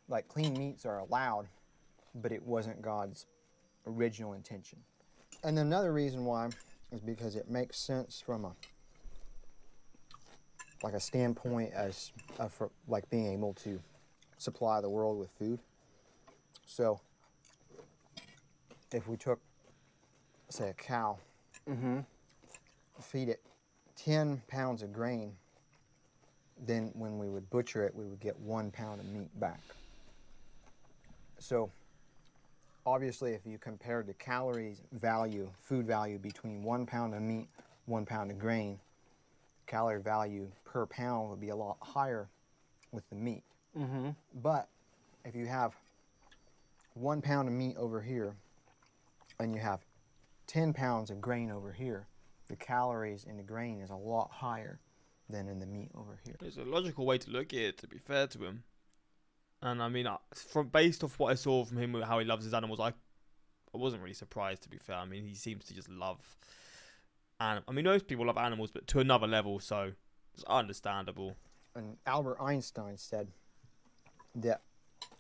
like, clean meats are allowed, but it wasn't God's original intention. And another reason why is because it makes sense from a standpoint as for like being able to supply the world with food. So, if we took, say, a cow, feed it 10 pounds of grain, then when we would butcher it, we would get 1 pound of meat back. So, obviously, if you compared the calories value, food value between 1 pound of meat, 1 pound of grain, calorie value per pound would be a lot higher with the meat. But if you have 1 pound of meat over here and you have 10 pounds of grain over here, the calories in the grain is a lot higher than in the meat over here. It's a logical way to look at it, to be fair to him. And I mean, based off what I saw from him, how he loves his animals, I wasn't really surprised, to be fair. I mean, he seems to just love. I mean, most people love animals, but to another level, so it's understandable. And Albert Einstein said that,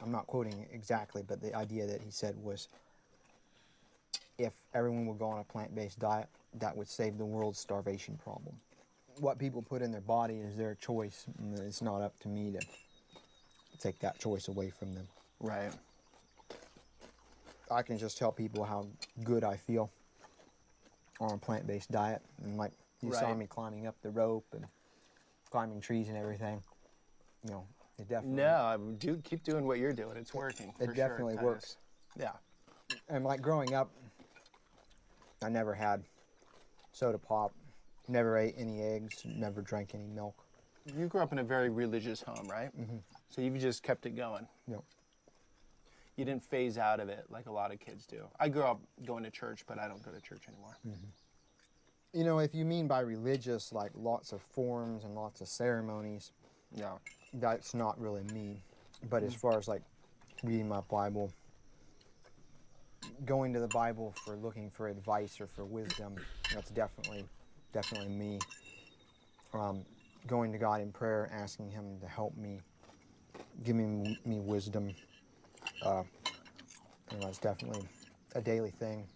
I'm not quoting it exactly, but the idea that he said was, if everyone would go on a plant-based diet, that would save the world's starvation problem. What people put in their body is their choice, and it's not up to me to take that choice away from them. Right. I can just tell people how good I feel on a plant-based diet, and like you saw me climbing up the rope and climbing trees and everything. You know, it definitely. No, dude, keep doing what you're doing. It's working. It definitely works. Yeah. And like growing up, I never had soda pop, never ate any eggs, never drank any milk. You grew up in a very religious home, right? So you've just kept it going. Yep. You didn't phase out of it like a lot of kids do. I grew up going to church, but I don't go to church anymore. You know, if you mean by religious, like lots of forms and lots of ceremonies, Yeah. that's not really me. But as far as like reading my Bible, going to the Bible for looking for advice or for wisdom, that's definitely me. Going to God in prayer, asking Him to help me, giving me wisdom, that's definitely a daily thing.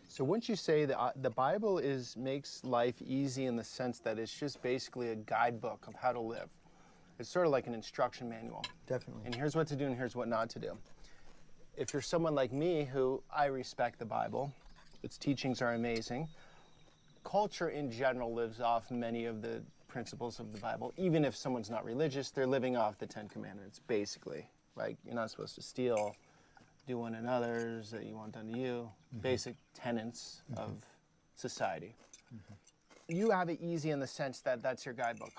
So wouldn't you say that the Bible makes life easy in the sense that it's just basically a guidebook of how to live? It's sort of like an instruction manual. Definitely. And here's what to do and here's what not to do. If you're someone like me who I respect the Bible, its teachings are amazing, culture in general lives off many of the principles of the Bible. Even if someone's not religious, they're living off the Ten Commandments, basically. Like, you're not supposed to steal, do unto others that you want done to you. Basic tenets of society. You have it easy in the sense that that's your guidebook.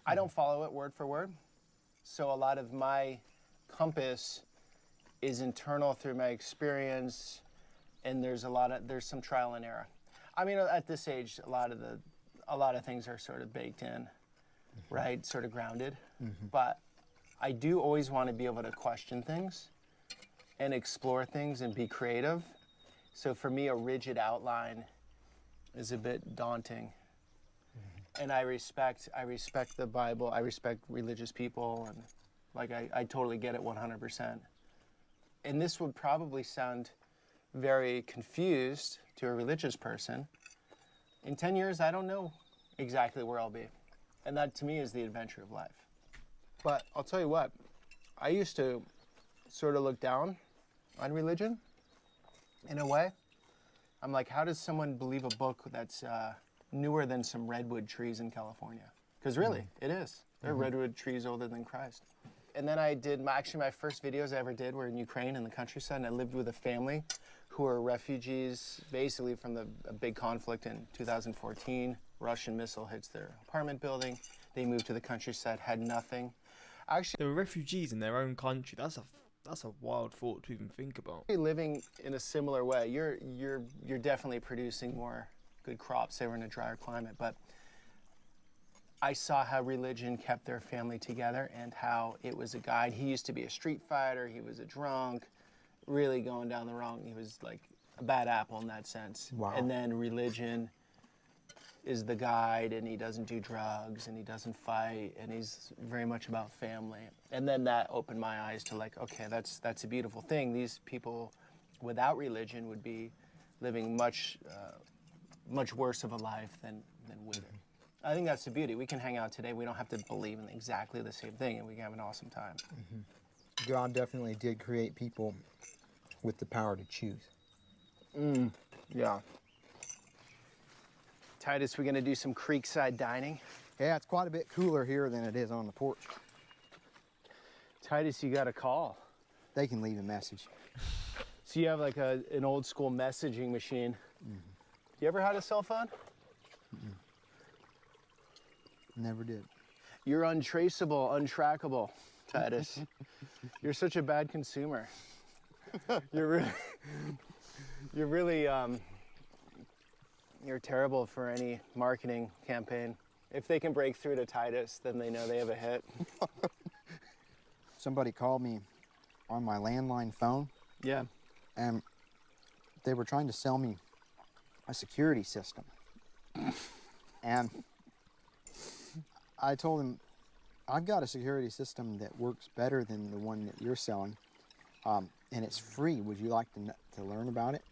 I don't follow it word for word, so a lot of my compass is internal through my experience, and there's some trial and error. I mean, at this age, a lot of things are sort of baked in, right? Sort of grounded. But I do always want to be able to question things and explore things and be creative. So for me, a rigid outline is a bit daunting. And I respect the Bible. I respect religious people, and like I totally get it 100%. And this would probably sound very confused to a religious person. In 10 years, I don't know exactly where I'll be. And that, to me, is the adventure of life. But I'll tell you what, I used to sort of look down on religion in a way. I'm like, how does someone believe a book that's newer than some redwood trees in California? Because really, it is. There are redwood trees older than Christ. And then I did, my first videos I ever did were in Ukraine in the countryside, and I lived with a family who were refugees basically from a big conflict in 2014. Russian missile hits their apartment building. They moved to the countryside, had nothing. Actually, They were refugees in their own country. That's a That's a wild thought to even think about. Living in a similar way, you're definitely producing more good crops. They were in a drier climate, but I saw how religion kept their family together and how it was a guide. He used to be a street fighter. He was a drunk, really going down the wrong. He was like a bad apple in that sense. Wow. And then religion is the guide, and he doesn't do drugs, and he doesn't fight, and he's very much about family. And then that opened my eyes to like, okay, that's a beautiful thing. These people without religion would be living much worse of a life than with it. I think that's the beauty. We can hang out today. We don't have to believe in exactly the same thing, and we can have an awesome time. God definitely did create people with the power to choose. Yeah. Titus, we're gonna do some creekside dining. Yeah, it's quite a bit cooler here than it is on the porch. Titus, you got a call. They can leave a message. So you have like an old school messaging machine. You ever had a cell phone? Never did. You're untraceable, untrackable, Titus. You're such a bad consumer. You're terrible for any marketing campaign. If they can break through to Titus, then they know they have a hit. Somebody called me on my landline phone, Yeah. and they were trying to sell me a security system. And I told them, I've got a security system that works better than the one that you're selling, and it's free. Would you like to learn about it?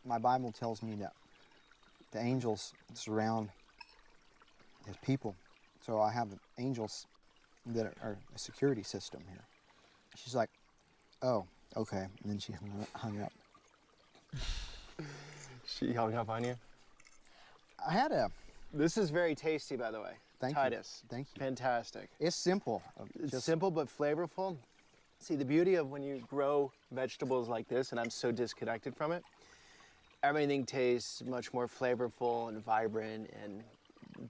My Bible tells me that the angels surround his people. So I have angels that are a security system here. She's like, oh, okay. And then she hung up. She hung up on you? I had a... This is very tasty, by the way. Thank Titus. you. Thank you. Fantastic. It's simple. It's simple but flavorful. See, the beauty of when you grow vegetables like this, and I'm so disconnected from it, everything tastes much more flavorful and vibrant and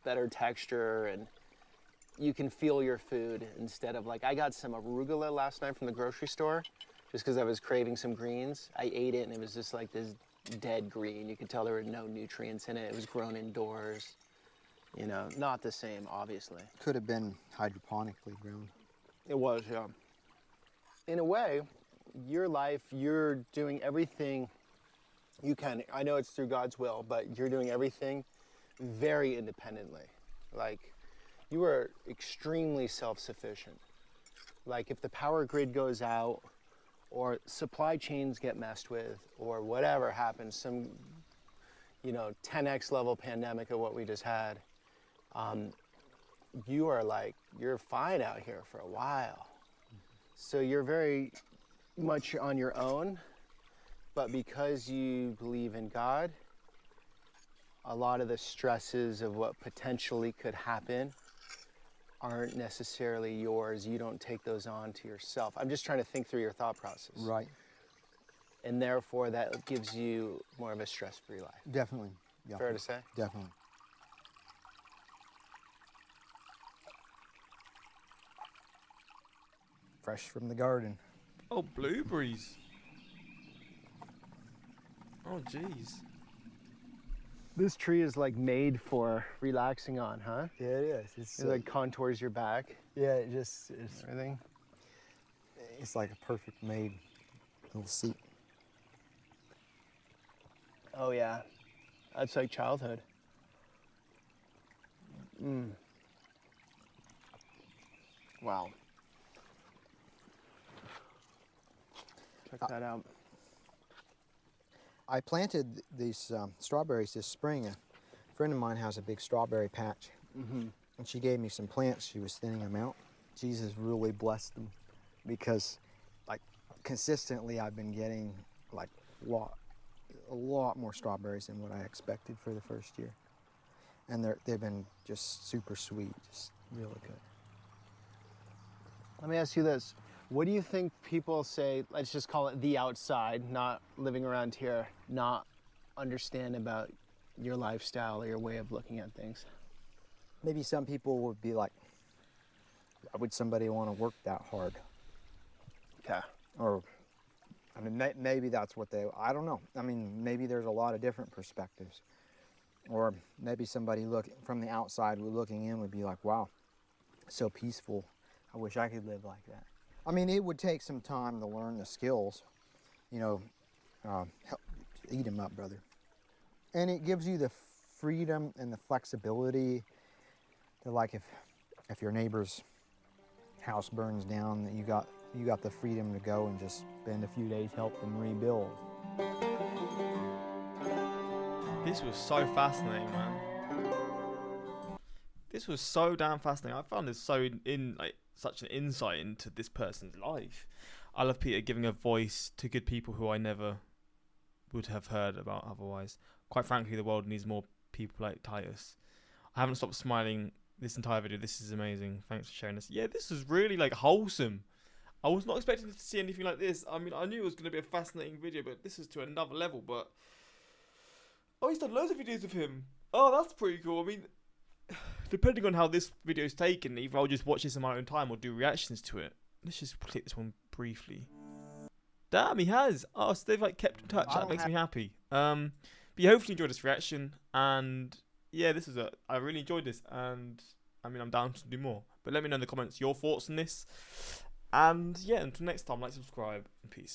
better texture, and you can feel your food instead of like, I got some arugula last night from the grocery store just because I was craving some greens. I ate it and it was just like this dead green. You could tell there were no nutrients in it. It was grown indoors. You know, not the same, obviously. Could have been hydroponically grown. It was, yeah. In a way, your life, you're doing everything you can. I know it's through God's will, but you're doing everything very independently. Like, you are extremely self-sufficient. Like, if the power grid goes out, or supply chains get messed with, or whatever happens, some, 10x level pandemic of what we just had, you are like, you're fine out here for a while. So you're very much on your own, but because you believe in God, a lot of the stresses of what potentially could happen aren't necessarily yours. You don't take those on to yourself. I'm just trying to think through your thought process. Right. And therefore that gives you more of a stress-free life. Definitely. Yeah. Fair to say? Definitely. Fresh from the garden. Oh, blueberries. Oh, jeez. This tree is like made for relaxing on, huh? Yeah, it is. It like contours your back, yeah, it's everything. it's like a perfect made little seat. Oh yeah, that's like childhood. Wow. Check that out. I planted these strawberries this spring. A friend of mine has a big strawberry patch, and she gave me some plants. She was thinning them out. Jesus really blessed them because, like, consistently I've been getting like a lot more strawberries than what I expected for the first year, and they've been just super sweet, just really good. Let me ask you this. What do you think people say, let's just call it the outside, not living around here, not understand about your lifestyle or your way of looking at things? Maybe some people would be like, why would somebody want to work that hard? Okay. or I mean, maybe that's what they, I don't know. I mean, maybe there's a lot of different perspectives. Or maybe somebody from the outside looking in would be like, wow, so peaceful. I wish I could live like that. I mean, it would take some time to learn the skills. You know, eat them up, brother. And it gives you the freedom and the flexibility that, like, if your neighbor's house burns down, that you got the freedom to go and just spend a few days help them rebuild. This was so fascinating, man. This was so damn fascinating. I found this so such an insight into this person's life. I love Peter giving a voice to good people who I never would have heard about otherwise. Quite frankly, the world needs more people like Titus. I haven't stopped smiling this entire video. This is amazing. Thanks for sharing this. Yeah, this was really like wholesome. I was not expecting to see anything like this. I mean, I knew it was going to be a fascinating video, but this is to another level. But oh, he's done loads of videos of him. Oh, that's pretty cool. I mean, depending on how this video is taken, either I'll just watch this in my own time or do reactions to it. Let's just click this one briefly. Damn, he has. Oh, so they've like kept in touch. That makes me happy. But yeah, hopefully you enjoyed this reaction. And yeah, I really enjoyed this. And I mean, I'm down to do more. But let me know in the comments your thoughts on this. And yeah, until next time, like, subscribe, and peace.